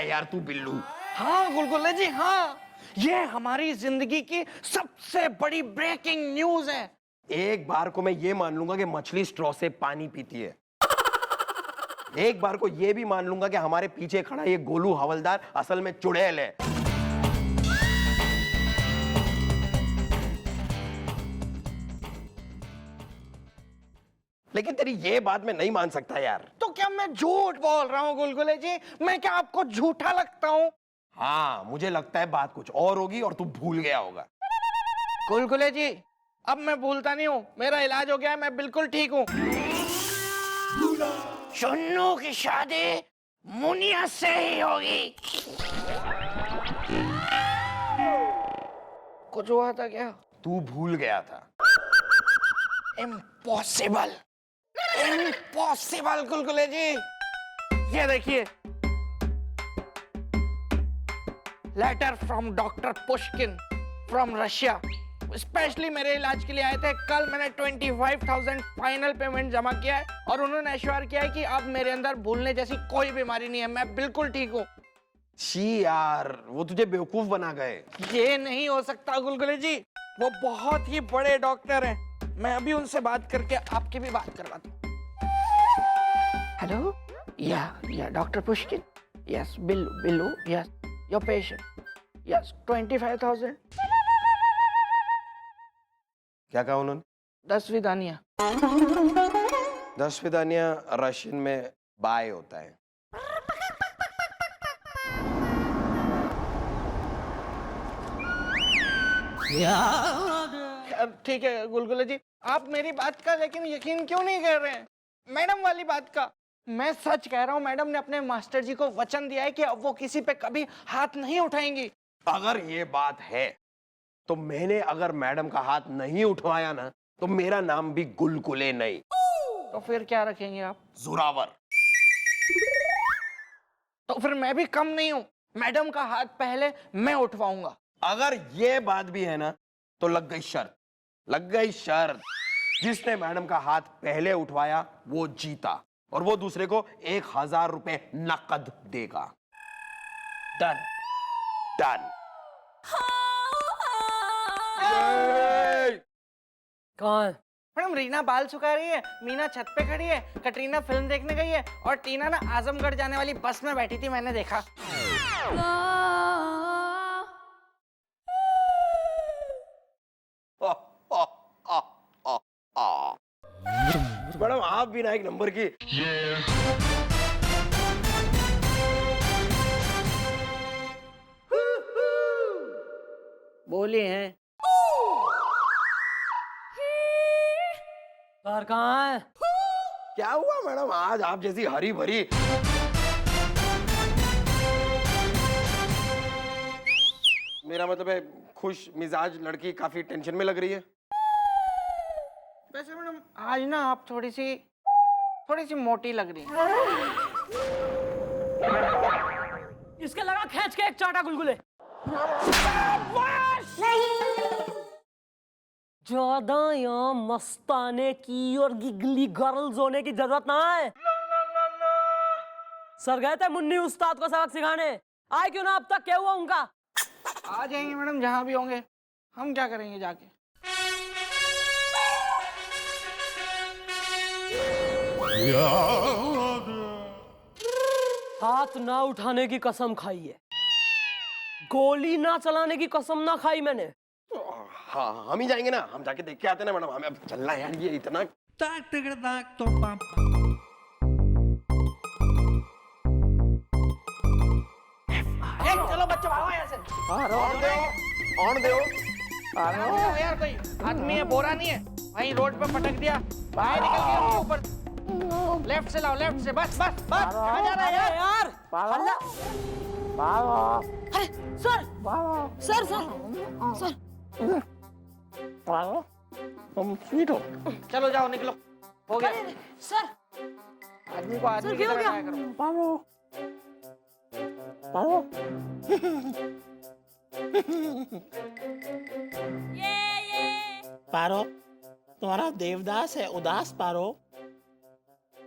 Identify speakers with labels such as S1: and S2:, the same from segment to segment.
S1: है यार तू बिल्लू।
S2: हाँ गुलगुले जी हाँ, ये हमारी जिंदगी की सबसे बड़ी ब्रेकिंग न्यूज है।
S1: एक बार को मैं ये मान लूंगा कि मछली स्ट्रॉ से पानी पीती है, एक बार को ये भी मान लूंगा कि हमारे पीछे खड़ा ये गोलू हवलदार असल में चुड़ैल है। लेकिन तेरी ये बात मैं नहीं मान सकता यार।
S2: तो क्या मैं झूठ बोल रहा हूँ गुलगुले जी? मैं क्या आपको झूठा लगता हूँ?
S1: हाँ मुझे लगता है बात कुछ और होगी और तू भूल गया होगा।
S2: गुलगुले जी अब मैं भूलता नहीं हूँ, मेरा इलाज हो गया है, मैं बिल्कुल ठीक हूँ। चुन्नू की शादी मुनिया से ही होगी। कुछ हुआ था क्या?
S1: तू भूल गया था।
S2: Impossible, impossible Gulgule ji. ये देखिए, letter from doctor Pushkin from Russia, specially मेरे इलाज के लिए आए थे। कल मैंने 25,000 फाइनल पेमेंट जमा किया है और उन्होंने एश्योर किया है कि अब मेरे अंदर भूलने जैसी कोई बीमारी नहीं है, मैं बिल्कुल ठीक हूँ।
S1: शी यार, वो तुझे बेवकूफ बना गए।
S2: ये नहीं हो सकता गुलगुले जी, वो बहुत ही बड़े डॉक्टर हैं। मैं अभी उनसे बात करके आपकी भी बात करवाता हूँ। हेलो, या doctor Pushkin, yes Billu, yes your patient, yes 25,000।
S1: क्या कहा उन्होंने?
S2: 10 विदानिया।
S1: 10 विदानिया रशियन में बाय होता है।
S2: ठीक है गुलगुले जी, आप मेरी बात का लेकिन यकीन क्यों नहीं कर रहे हैं? मैडम वाली बात का। मैं सच कह रहा हूँ, मैडम ने अपने मास्टर जी को वचन दिया है कि अब वो किसी पे कभी हाथ नहीं उठाएंगी।
S1: अगर ये बात है तो मैंने अगर मैडम का हाथ नहीं उठवाया ना तो मेरा नाम भी गुलगुले नहीं।
S2: तो फिर क्या रखेंगे आप?
S1: जोरावर।
S2: तो फिर मैं भी कम नहीं हूँ, मैडम का हाथ पहले मैं उठवाऊंगा।
S1: अगर ये बात भी है ना तो लग गई शर्त, लग गई शर्त। जिसने मैडम का हाथ पहले उठवाया वो जीता और वो दूसरे को 1,000 रुपए नकद देगा।
S2: डन।
S1: डन।
S3: कौन?
S2: मैडम रीना बाल सुखा रही है, मीना छत पे खड़ी है, कटरीना फिल्म देखने गई है और टीना ना आजमगढ़ जाने वाली बस में बैठी थी, मैंने देखा।
S1: मैडम आप भी ना एक नंबर की।
S2: बोली हैं।
S3: सर कहाँ है?
S1: क्या हुआ मैडम, आज आप जैसी हरी भरी मेरा मतलब है खुश मिजाज लड़की काफी टेंशन में लग रही है।
S2: वैसे मैडम आज ना आप थोड़ी सी मोटी लग रही हैं।
S3: इसके लगा खींच के एक चाटा गुलगुले। ज्यादा यहाँ मस्ताने की और गिगली गर्ल्स होने की जरूरत ना है। सर गए थे मुन्नी उस्ताद को सबक सिखाने, आए क्यों ना अब तक? क्या हुआ उनका?
S2: आ जाएंगे मैडम, जहां भी होंगे। हम क्या करेंगे जाके?
S3: हाथ ना उठाने की कसम खाई है, गोली ना चलाने की कसम ना खाई मैंने।
S1: हाँ हम ही जाएंगे ना, हम जाके देख के आते ना मैडम। हमें अब चलना है यार, ये इतना
S2: चलो बच्चों भागो यहाँ से।
S1: ऑन दो।
S2: यार कोई आदमी है, बोरा नहीं है, वहीं रोड पे पटक दिया, बाहर निकल गया ऊपर। लेफ्ट से लाओ, लेफ्ट से, बस बस बस। कहाँ जा रहा है यार?
S3: अरे सर
S2: चलो जाओ, निकलो, हो गया।
S3: सर
S2: आदमी को आदमी की
S3: क्या हो
S2: तरह
S3: गया?
S2: खाया करो।
S4: पारो, तुम्हारा देवदास है उदास पारो।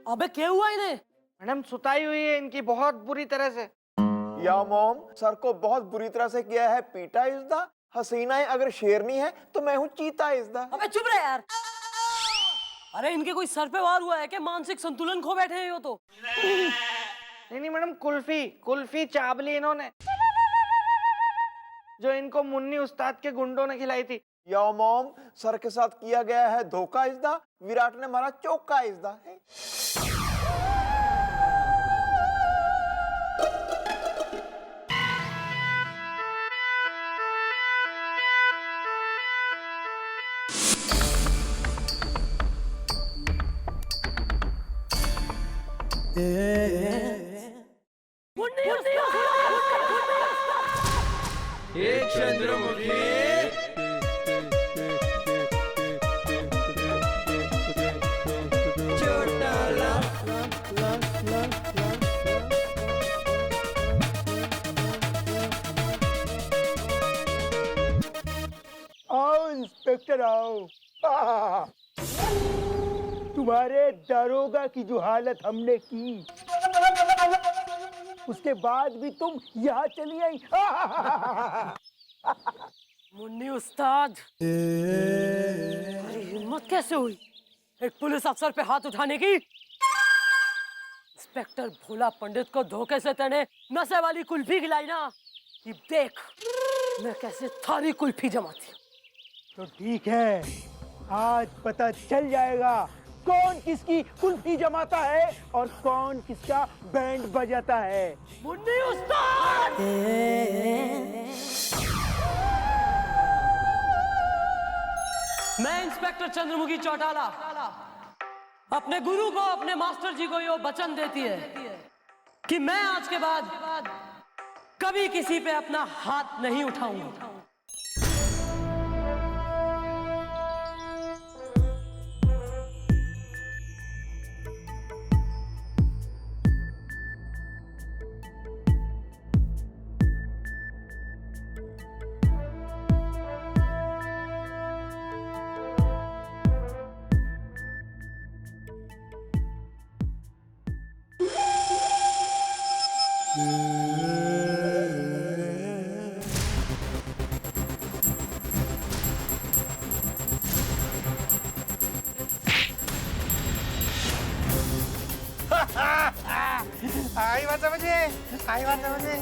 S3: अबे क्या हुआ इन्हें?
S2: मैडम सुताई हुई है इनकी बहुत बुरी तरह से।
S5: या मॉम, सर को बहुत बुरी तरह से किया है पीटा इज द। हसीनाएं अगर शेरनी है तो मैं हूँ चीता इज द।
S3: अबे चुप रहे यार। अरे इनके कोई सर पे वार हुआ है क्या? मानसिक संतुलन खो बैठे हैं ये तो।
S2: नहीं मैडम, कुल्फी चाबली इन्होंने, जो इनको मुन्नी उस्ताद के गुंडों ने खिलाई थी।
S5: या मॉम, सर के साथ किया गया है धोखा इज द। विराट ने मारा चौका इज द।
S6: आओ इंस्पेक्टर आओ। तुम्हारे दारोगा की जो हालत हमने की, उसके बाद भी तुम यहाँ चली आई।
S3: मुन्नी उस्ताद, तुम्हारी हिम्मत कैसे हुई एक पुलिस अफसर पे हाथ उठाने की? इंस्पेक्टर भोला पंडित को धोखे से तेने नशे वाली कुल्फी खिलाई ना, ये देख मैं कैसे थारी कुल्फी जमाती हूँ।
S6: तो ठीक है, आज पता चल जाएगा कौन किसकी कुल्फी जमाता है और कौन किसका बैंड बजाता है।
S3: मुन्नी उस्ताद! मैं इंस्पेक्टर चंद्रमुखी चौटाला अपने गुरु को, अपने मास्टर जी को ये वचन देती है कि मैं आज के बाद कभी किसी पे अपना हाथ नहीं उठाऊंगा।
S6: आई बात समझे।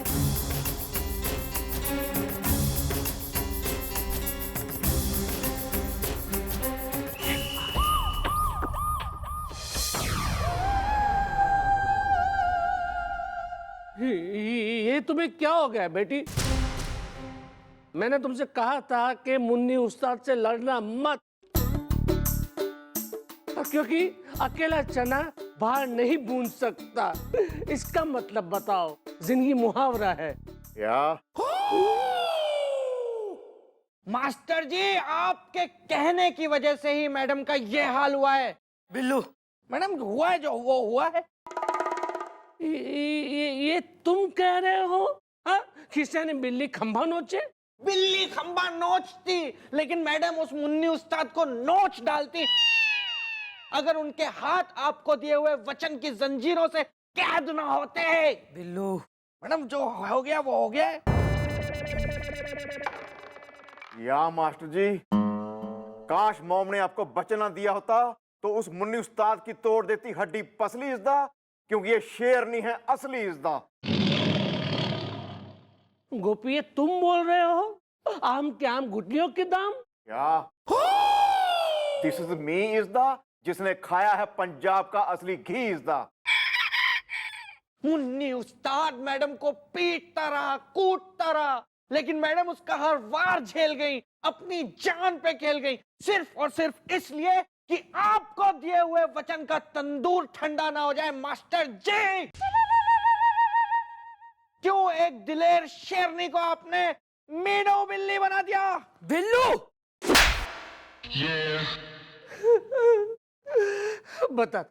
S7: ये तुम्हें क्या हो गया बेटी? मैंने तुमसे कहा था कि मुन्नी उस्ताद से लड़ना मत, क्योंकि अकेला चना बाहर नहीं बूंद सकता। इसका मतलब बताओ, जिंदगी मुहावरा है
S5: या
S2: मास्टर जी, आपके कहने की वजह से ही मैडम का ये हाल हुआ है।
S3: बिल्लू,
S2: मैडम हुआ है जो वो हुआ है।
S7: ये तुम कह रहे हो किसी ने बिल्ली खंभा नोचे?
S2: बिल्ली खंबा नोचती, लेकिन मैडम उस मुन्नी उस्ताद को नोच डालती अगर उनके हाथ आपको दिए हुए वचन की जंजीरों से कैद ना होते।
S3: बिल्लू,
S2: मैडम जो हो गया वो हो गया है।
S5: या मास्टर जी, काश मॉम ने आपको वचन ना दिया होता तो उस मुन्नी उस्ताद की तोड़ देती हड्डी पसली इज़दा, क्योंकि ये शेरनी है असली इज़दा।
S7: गोपी, ये तुम बोल रहे हो आम के आम गुटलियों के दाम?
S5: क्या दिस इज मी इज़दा, जिसने खाया है पंजाब का असली घी इज़दा।
S2: मुन्नी उस्ताद मैडम को पीटता रहा, कूटता रहा, लेकिन मैडम उसका हर वार झेल गई, अपनी जान पे खेल गई, सिर्फ और सिर्फ इसलिए कि आपको दिए हुए वचन का तंदूर ठंडा ना हो जाए। मास्टर जी, क्यों एक दिलेर शेरनी को आपने मीनो बिल्ली बना दिया?
S3: बिल्लू,
S7: बता,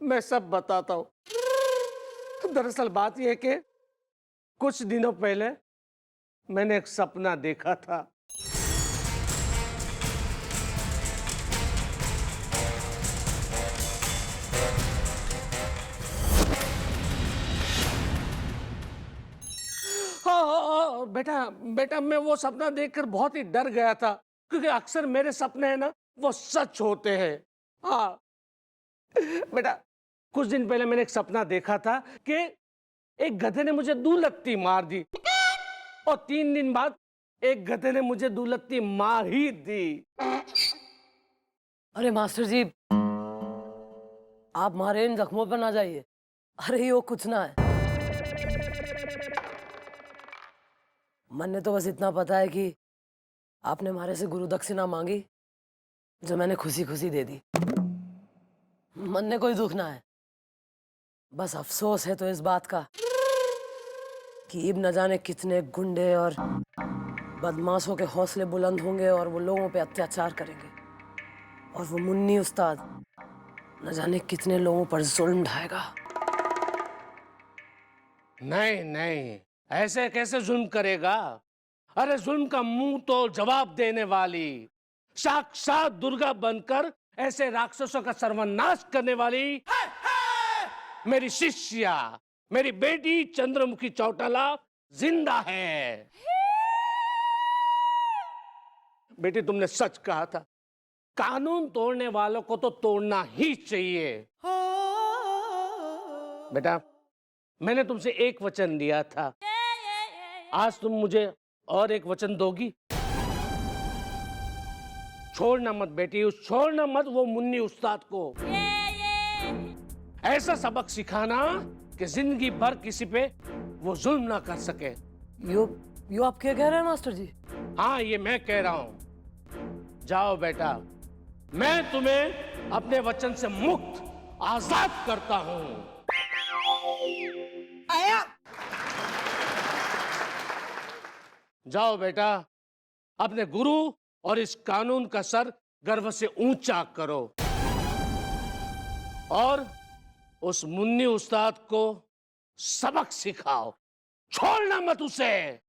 S7: मैं सब बताता हूँ। दरअसल बात यह है कि कुछ दिनों पहले मैंने एक सपना देखा था। बेटा बेटा मैं वो सपना देखकर बहुत ही डर गया था, क्योंकि अक्सर मेरे सपने हैं ना वो सच होते हैं। हाँ बेटा, कुछ दिन पहले मैंने एक सपना देखा था कि एक गधे ने मुझे दूलत्ती मार दी, और 3 दिन बाद एक गधे ने मुझे दूलत्ती मार ही दी।
S3: अरे मास्टर जी, आप मारे इन जख्मों पर ना जाइए। अरे यो कुछ ना है। मन ने तो बस इतना पता है कि आपने हमारे से गुरु दक्षिणा मांगी, जो मैंने खुशी खुशी दे दी। मन ने कोई दुख ना है। बस अफसोस है तो इस बात का कि अब न जाने कितने गुंडे और बदमाशों के हौसले बुलंद होंगे और वो लोगों पे अत्याचार करेंगे, और वो मुन्नी उस्ताद न जाने कितने लोगों पर जुल्म ढाएगा।
S7: नहीं नहीं, ऐसे कैसे जुल्म करेगा? अरे जुल्म का मुंह तो जवाब देने वाली, साक्षात दुर्गा बनकर ऐसे राक्षसों का सर्वनाश करने वाली मेरी शिष्या, मेरी बेटी चंद्रमुखी चौटाला जिंदा है। बेटी, तुमने सच कहा था, कानून तोड़ने वालों को तो तोड़ना ही चाहिए। बेटा, मैंने तुमसे एक वचन लिया था, आज तुम मुझे और एक वचन दोगी? छोड़ना मत बेटी, छोड़ना मत वो मुन्नी उस्ताद को। ऐसा सबक सिखाना कि जिंदगी भर किसी पे वो जुल्म ना कर सके।
S3: यो आप क्या कह रहे हैं मास्टर जी?
S7: हाँ, ये मैं कह रहा हूं। जाओ बेटा, मैं तुम्हें अपने वचन से मुक्त आजाद करता हूं।
S2: आया।
S7: जाओ बेटा, अपने गुरु और इस कानून का सर गर्व से ऊंचा करो, और उस मुन्नी उस्ताद को सबक सिखाओ। छोड़ना मत उसे।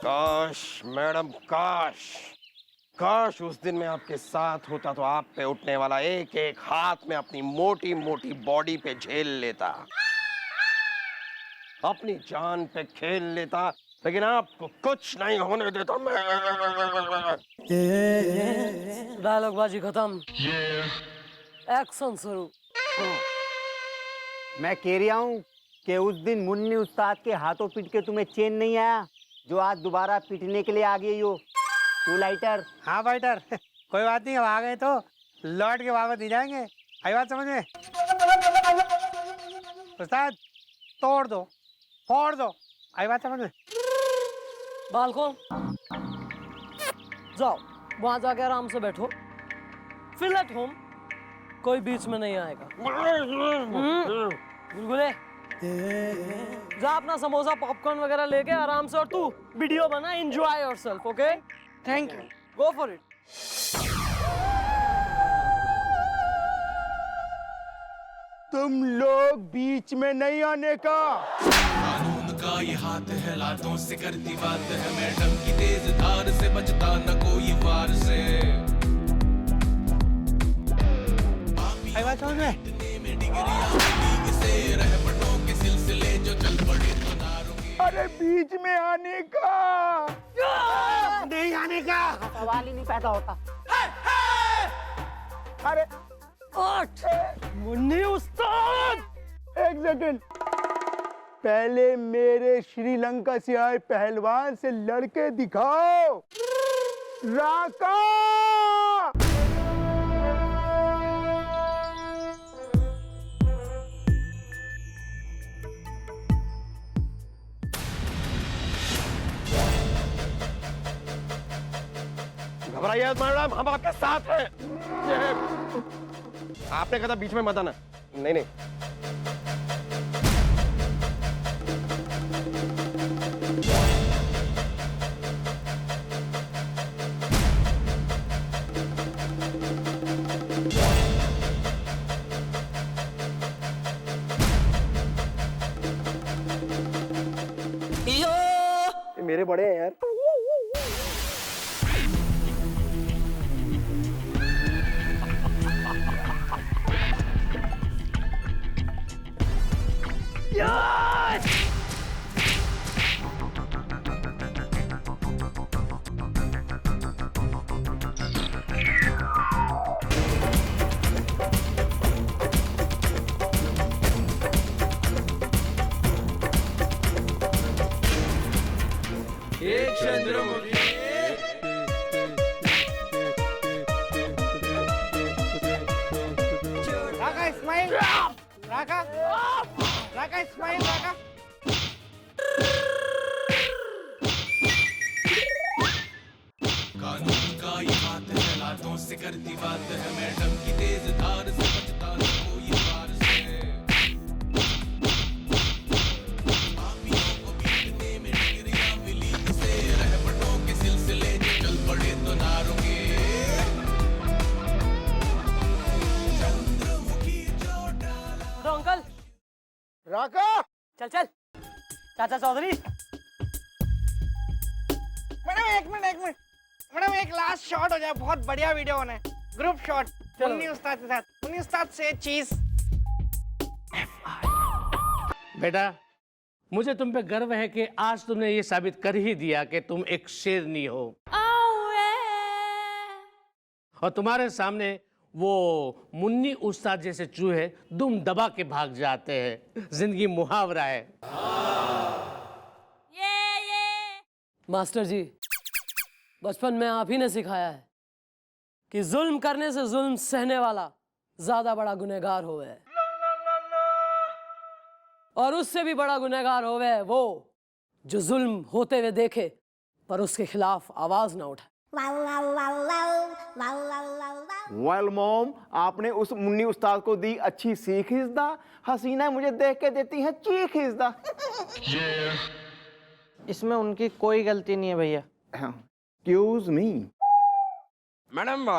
S1: काश मैडम, काश काश उस दिन मैं आपके साथ होता तो आप पे उठने वाला एक एक हाथ में अपनी मोटी मोटी बॉडी पे झेल लेता, अपनी जान पे खेल लेता, लेकिन आपको कुछ नहीं होने देता मैं।
S3: डायलॉग बाजी खत्म, एक्शन शुरू।
S6: मैं कह रहा हूँ कि उस दिन मुन्नी उस्ताद के हाथों पीट के तुम्हें चैन नहीं आया, जो आज दोबारा पीटने के लिए आ गई हो। तू लाइटर।
S8: हाँ फाइटर, कोई बात नहीं, अब आ गए तो लौट के वापस नहीं जाएंगे। आई बात समझ में? उस्ताद, तोड़ दो, फोड़ दो। आई बात समझ में?
S3: बालको, जाओ वहां जाके आराम से बैठो, फील एट होम, कोई बीच में नहीं आएगा। गुलगुले, जा अपना समोसा पॉपकॉर्न वगैरह लेके आराम से, और तू वीडियो बना, enjoy yourself, okay?
S2: Thank you.
S3: Go for it.
S6: तुम लोग बीच में नहीं आने का।
S9: कानून का ये हाथ है, लातों से करती बात है, मैडम की तेज धार से बचता न कोई वार से।
S8: आई बात समझ में?
S9: से रह पटों के सिलसिले जो चल पड़े तो ना रुके।
S6: अरे बीच में आने का
S8: नहीं आने का
S6: सवाल ही नहीं पैदा होता। अरे
S3: मुन्नी उस्ताद,
S6: एक सेकंड, पहले मेरे श्रीलंका से आए पहलवान से लड़के दिखाओ। राका।
S1: घबराइए मैडम, हम आपके साथ हैं। आपने कहा था बीच में मत आना। नहीं नहीं,
S6: मेरे बड़े हैं यार।
S2: राका स्माइल, राका, राका स्माइल, राका।
S9: कानून का ये हाथ है, लातों से करती बात है, मैडम की तेज धार से बचता न कोई वार से। पापियों को पीटने में डिग्रियां मिली इसे, रहमतों के सिलसिले जो चल पड़े तो ना रुके। चंद्रमुखी चौटाला।
S3: तो अंकल
S6: राका,
S3: चल चल। चाचा चौधरी,
S2: मैडम एक मिनट, मैडम एक लास्ट शॉट हो जाए, बहुत बढ़िया वीडियो होना है, ग्रुप शॉट मुन्नी उस्ताद के साथ। मुन्नी उस्ताद से चीज।
S7: बेटा, मुझे तुम पे गर्व है कि आज तुमने ये साबित कर ही दिया कि तुम एक शेरनी हो। और तुम्हारे सामने वो मुन्नी उस्ताद जैसे चूहे दुम दबा के भाग जाते हैं। जिंदगी मुहावरा है।
S3: मास्टर जी, बचपन में आप ही ने सिखाया है कि जुल्म करने से जुल्म सहने वाला ज्यादा बड़ा गुनहगार होवे है, और उससे भी बड़ा गुनहगार होवे है वो जो जुल्म होते हुए देखे पर उसके खिलाफ आवाज ना उठाए।
S5: वेल मॉम, आपने उस मुन्नी उस्ताद को दी अच्छी सीख इज़दा। हसीना मुझे देख के देती है चीख इज़दा।
S2: इसमें उनकी कोई गलती नहीं है भैया।
S5: Excuse me.
S1: मैडम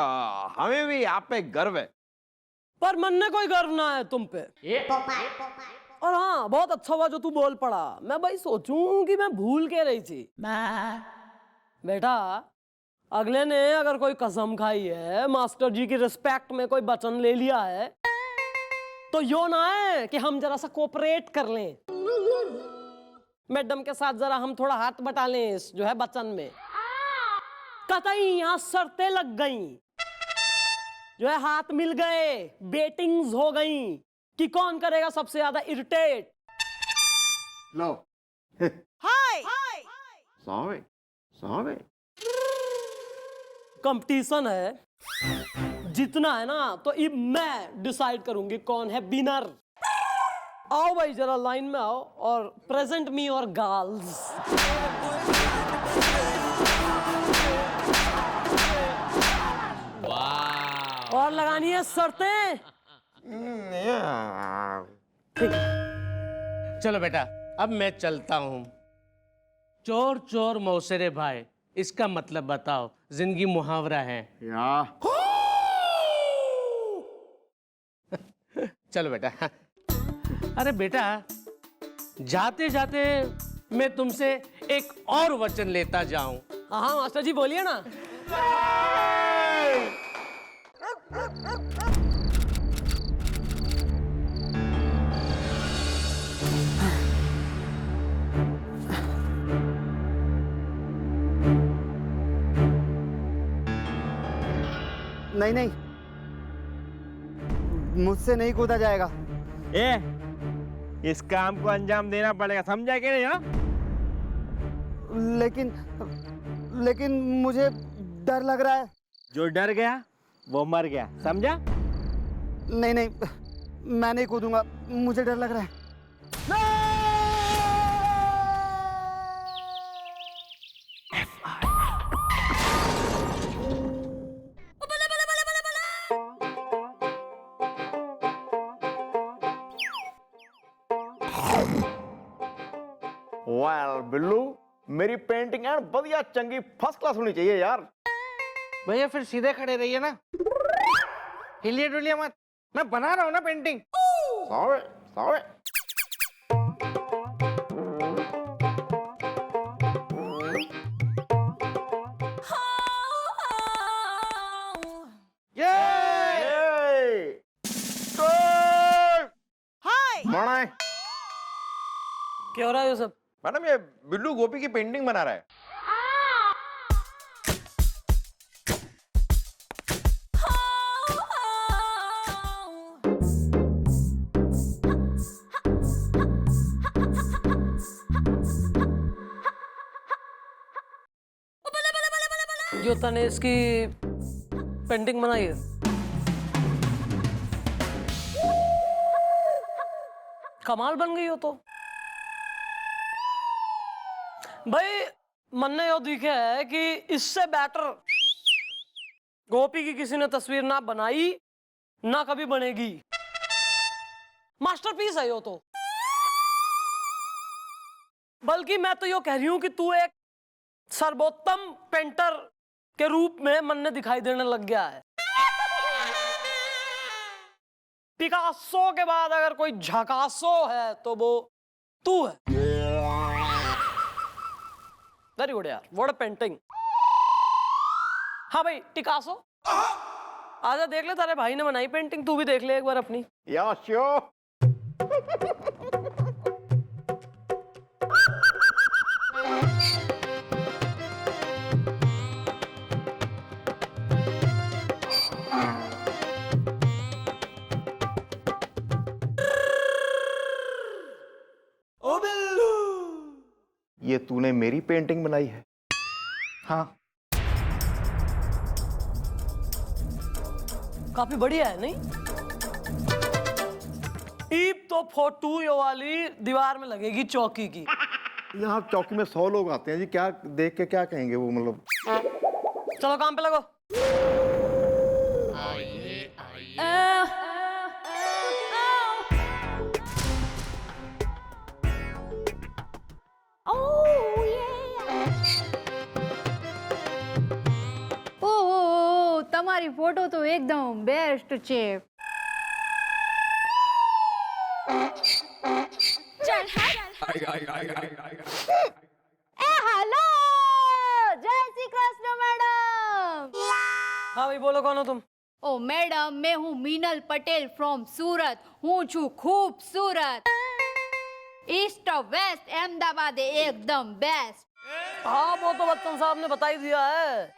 S1: हमें भी आप पे गर्व है।
S3: पर मन में कोई गर्व ना है तुम पे। और हाँ, बहुत अच्छा हुआ जो तू बोल पड़ा। मैं भाई सोचूं कि मैं भूल के रही थी। बेटा, अगले ने अगर कोई कसम खाई है, मास्टर जी की रिस्पेक्ट में कोई वचन ले लिया है, तो यो ना है कि हम जरा सा कोऑपरेट कर लें, मैडम के साथ जरा हम थोड़ा हाथ बटा लें इस जो है वचन में। कतई यहाँ शर्तें लग गई, जो है हाथ मिल गए, बेटिंग्स हो गई कि कौन करेगा सबसे ज्यादा इरिटेट।
S5: लो।
S3: हाय
S5: सॉरी सॉरी।
S3: कंपटीशन है, जितना है ना, तो अब मैं डिसाइड करूंगी कौन है विनर। आओ भाई, जरा लाइन में आओ और प्रेजेंट मी और गर्ल्स। और लगानी है शर्तें। ठीक है।
S7: चलो बेटा, अब मैं चलता हूँ। चोर चोर मौसेरे भाई, इसका मतलब बताओ। जिंदगी मुहावरा है।
S5: या
S7: चलो बेटा। अरे बेटा, जाते जाते मैं तुमसे एक और वचन लेता जाऊं।
S3: हाँ मास्टर जी, बोलिए ना।
S6: नहीं नहीं, मुझसे नहीं कूदा जाएगा।
S8: इस काम को अंजाम देना पड़ेगा, समझा कि नहीं? हाँ,
S6: लेकिन मुझे डर लग रहा है।
S8: जो डर गया वो मर गया, समझा?
S6: नहीं नहीं, मैं नहीं कूदूंगा, मुझे डर लग रहा है।
S5: वेल बिल्लू, मेरी पेंटिंग है बढ़िया चंगी फर्स्ट क्लास होनी चाहिए यार।
S2: भैया फिर सीधे खड़े रहिए ना, हिलिए डुलिए मत, मैं बना रहा हूँ ना पेंटिंग।
S5: Sorry sorry. माना है।
S3: क्या हो रहा है ये सब?
S1: मैडम ये बिल्लू गोपी की पेंटिंग बना रहा है।
S3: जो तने इसकी पेंटिंग बनाई है, कमाल बन गई हो तो। भाई मन ने यो दिखा है कि इससे बेटर गोपी की किसी ने तस्वीर ना बनाई ना कभी बनेगी। मास्टरपीस है यो तो। बल्कि मैं तो यो कह रही हूं कि तू एक सर्वोत्तम पेंटर के रूप में मन ने दिखाई देने लग गया है। पिकासो के बाद अगर कोई झकासो है तो वो तू है। वेरी गुड यार, व्हाट अ पेंटिंग। हाँ भाई पिकासो, आजा देख ले, तेरे भाई ने बनाई पेंटिंग, तू भी देख ले एक बार अपनी।
S5: या श्योर। ये तूने मेरी पेंटिंग बनाई है? हाँ।
S3: काफी बढ़िया है नहीं? ईब तो फोटो ये वाली दीवार में लगेगी चौकी की।
S5: यहाँ चौकी में 100 लोग आते हैं जी, क्या देख के क्या कहेंगे वो, मतलब।
S3: चलो काम पे लगो।
S10: તમારી ફોટો તો એકદમ બેસ્ટ છે. ચલ એ हेलो जय श्री कृष्ण मैडम.
S3: हाँ भाई बोलो, कौन हो तुम?
S10: ओ मैडम, मैं हूँ मीनल पटेल फ्रॉम सूरत. हूँ छू खूबसूरत. ईस्ट वेस्ट अहमदाबाद एकदम बेस्ट.
S3: हाँ वो तो बच्चन साहब ने बता ही दिया है.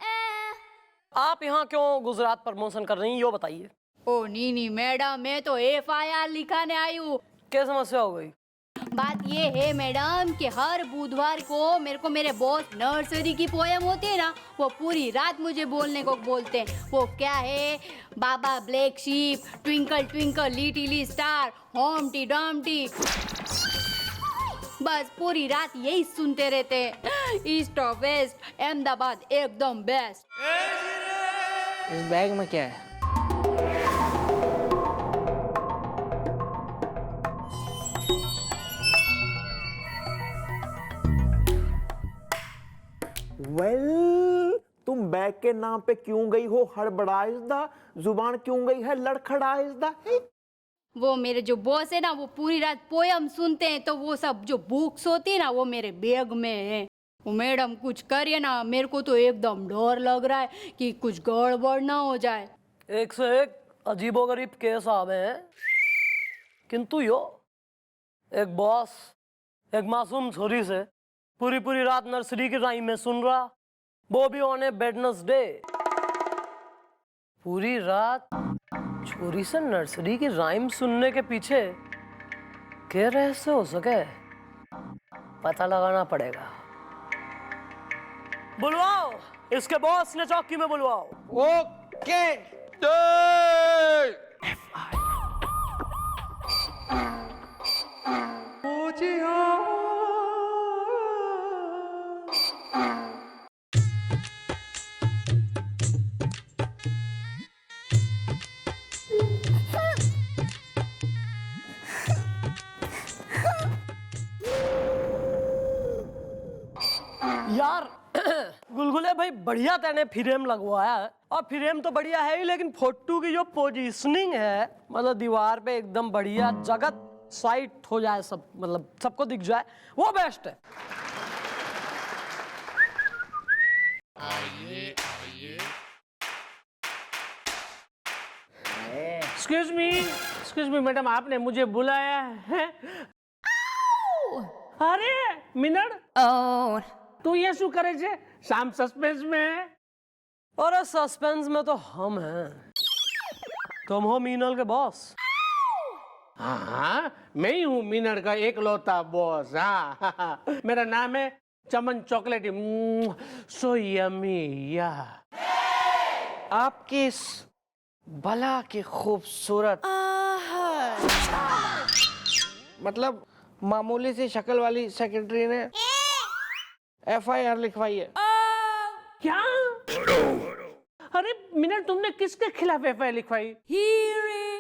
S3: आप यहाँ क्यों गुजरात प्रमोशन कर रही हैं, यो बताइए.
S10: ओ नी मैडम, मैं तो FIR लिखाने आई हूँ.
S3: क्या समस्या हो गई?
S10: बात ये है मैडम कि हर बुधवार को मेरे को मेरे बॉस नर्सरी की पोयम होती है ना, वो पूरी रात मुझे बोलने को बोलते हैं. वो क्या है, baa baa black sheep, twinkle twinkle little star, Humpty Dumpty, बस पूरी रात यही सुनते रहते हैं. ईस्ट और वेस्ट अहमदाबाद एकदम बेस्ट.
S2: इस बैग में क्या है?
S6: वेल, तुम बैग के नाम पे क्यों गई हो हड़बड़ाइजदा? जुबान क्यों गई है लड़खड़ाइजदा?
S10: वो मेरे जो बॉस है ना, वो पूरी रात पोयम सुनते हैं, तो वो सब जो बुक्स होती है ना, वो मेरे बैग में है. वो मैडम कुछ करिए ना, मेरे को तो एकदम डर लग रहा है कि कुछ गड़बड़ ना हो जाए.
S3: एक से एक अजीबोगरीब केस आवे हैं, किंतु यो एक बॉस एक मासूम छोरी से पूरी रात नर्सरी की राइम में सुन रहा, वो भी ऑन ए वेडनेसडे. पूरी रात छोरी से नर्सरी की राइम सुनने के पीछे क्या रहस्य हो सके, पता लगाना पड़ेगा. बुलवाओ इसके बॉस ने, चौकी में बुलवाओ.
S2: ओके.
S3: यार गुलगुले भाई, बढ़िया तेने फ्रेम लगवाया है, और फ्रेम तो बढ़िया है ही, लेकिन फोटो की जो पोजीशनिंग है, मतलब दीवार पे एकदम बढ़िया जगत साइट हो जाए, सब मतलब सबको दिख जाए, वो बेस्ट है.
S7: एक्सक्यूज मी मैडम, आपने मुझे बुलाया है? अरे मिनट, तू ये शू करे छे? शाम सस्पेंस में है।
S3: और सस्पेंस में तो हम हैं। तुम हो मीनल के बॉस।
S7: हाँ, मैं ही हूँ मीनल का एकलौता बॉस। हाँ, मेरा नाम है चमन चॉकलेटी। सो यमी या।
S2: आपकी इस भला की खूबसूरत मतलब मामूली सी शक्ल वाली सेक्रेटरी ने FIR लिखवाई है।
S7: क्या? अरे मिनट, तुमने किसके खिलाफ FIR लिखवाई?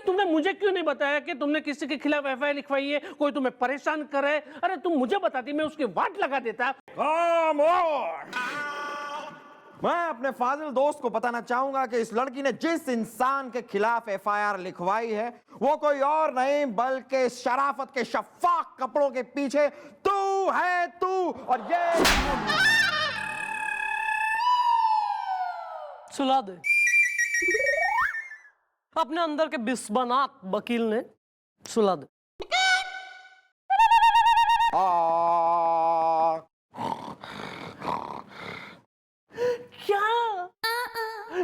S7: तुमने मुझे क्यों नहीं बताया कि तुमने किसी के खिलाफ FIR लिखवाई है? कोई तुम्हें परेशान करे? अरे तुम मुझे बताती, मैं उसके वाट लगा देता।
S1: मैं अपने फाजिल दोस्त को बताना चाहूंगा कि इस लड़की ने जिस इंसान के खिलाफ FIR लिखवाई है वो कोई और नहीं बल्कि शराफत के शफाफ कपड़ों के पीछे तू है, तू। और ये
S3: सुला दे। अपने अंदर के बिस्वनाथ वकील ने सुला दे।
S7: क्या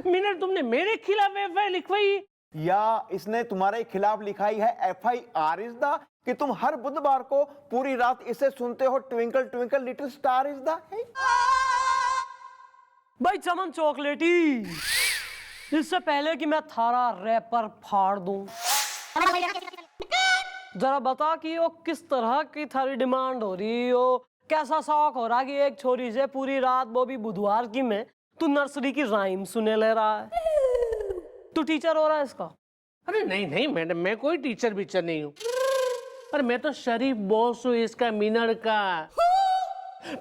S7: मिनट, तुमने मेरे खिलाफ FIR लिखवाई?
S5: या इसने तुम्हारे खिलाफ लिखाई है FIR इज द कि तुम हर बुधवार को पूरी रात इसे सुनते हो twinkle twinkle little star is the.
S3: भाई चमन चॉकलेटी, इससे पहले कि मैं थारा रैपर फाड़ दूं, जरा बता कि वो किस तरह की थारी डिमांड हो रही हो, कैसा शौक हो रहा कि एक छोरी से पूरी रात, वो भी बुधवार की में, तू नर्सरी की राइम सुने ले रहा है? तू टीचर हो रहा है इसका?
S7: अरे नहीं नहीं मैडम, मैं कोई टीचर बीचर नहीं हूँ। अरे मैं तो शरीफ बॉस हूँ इसका, मीनल का।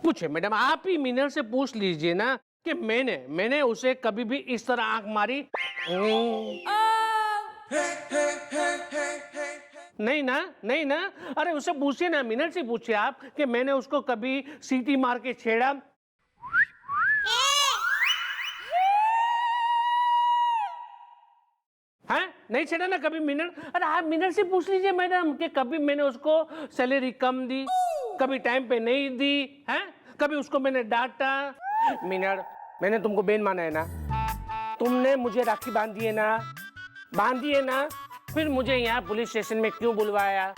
S7: पूछे मैडम, आप ही मीनल से पूछ लीजिए ना कि मैंने उसे कभी भी इस तरह आंख मारी? नहीं ना, नहीं ना। अरे उससे पूछिए ना, मीनल से पूछिए आप कि मैंने उसको कभी सीटी मार के छेड़ा? हाँ, नहीं छेड़ा ना कभी मीनल? अरे आप मीनल से पूछ लीजिए मैडम कि कभी मैंने उसको सैलरी कम दी, कभी टाइम पे नहीं दी, हैं? कभी उसको मैंने डांटा? मीनल, मैंने तुमको बेन माना है ना? तुमने मुझे राखी बांधी है ना? फिर मुझे यहाँ पुलिस स्टेशन में क्यों बुलवाया?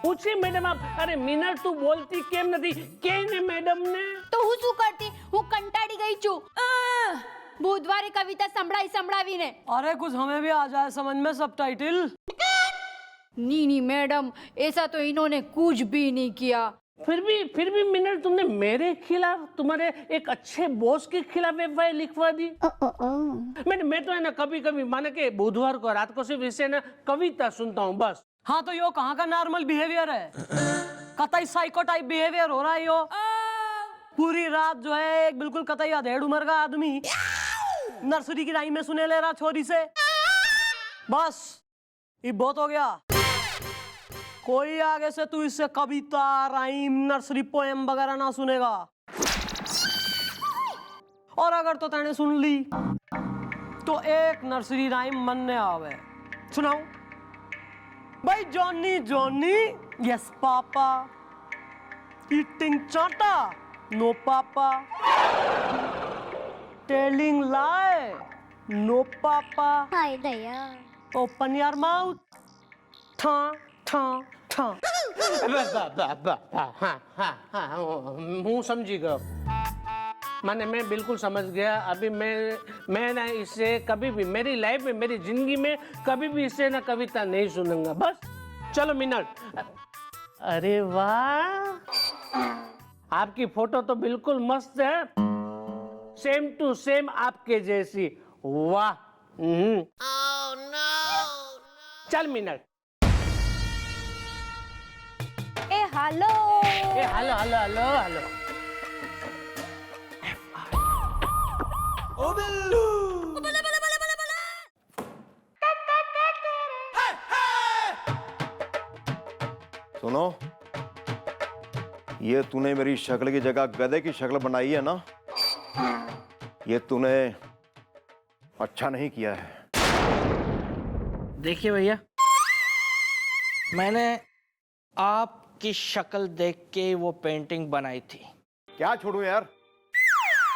S7: पूछिए मैडम आप। अरे मीनल, तू बोलती केम नहीं? केने मैडम ने
S10: तो હું શું કરતી? હું કંટાળી ગઈ છું। बुधवारे कविता संभळावी ने।
S3: अरे कुछ हमें भी आ जाए समझ में सबटाइटल।
S10: नी मैडम, ऐसा तो इन्होंने कुछ भी नहीं किया।
S7: फिर भी मीनल, तुमने मेरे खिलाफ, तुम्हारे एक अच्छे बॉस के खिलाफ FIR लिखवा दी। मैं तो है ना कभी कभी माने के बुधवार को रात को सिर्फ इससे ना कविता सुनता हूँ बस।
S3: हाँ तो यो कहाँ का नॉर्मल बिहेवियर है? कतई साइको टाइप बिहेवियर हो रहा है यो। पूरी रात जो है एक बिल्कुल कतई अधेड़ उम्र का आदमी नर्सरी की राइम में सुने ले रहा छोरी से। बस ये बहुत हो गया। कोई आगे से तू इससे कविता, राइम, नर्सरी पोएम वगैरह ना सुनेगा। और अगर तो तैने सुन ली तो एक नर्सरी राइम मन ने आवे। सुनाओ भाई। Johnny Johnny, yes papa, eating चाटा, नो पापा, टेलिंग लाई, नो पापा,
S10: हाय दया।
S3: ओपन योर माउथ, ठा ठा ठा।
S7: हूँ समझी गया, माने मैं बिल्कुल समझ गया। अभी मैं ना इससे कभी भी मेरी लाइफ में, मेरी जिंदगी में कभी भी इससे ना कविता नहीं सुनूंगा। बस चलो मीनल। अरे वाह, आपकी फोटो तो बिल्कुल मस्त है, सेम टू सेम आपके जैसी। वाह। चल मीनल।
S10: ए हेलो।
S7: ए हेलो हेलो हेलो हेलो।
S9: ओ बिल्लू।
S5: सुनो, ये तूने मेरी शक्ल की जगह गधे की शक्ल बनाई है ना, ये तूने अच्छा नहीं किया है।
S2: देखिए भैया, मैंने आपकी शक्ल देख के वो पेंटिंग बनाई थी।
S5: क्या छोड़ू यार,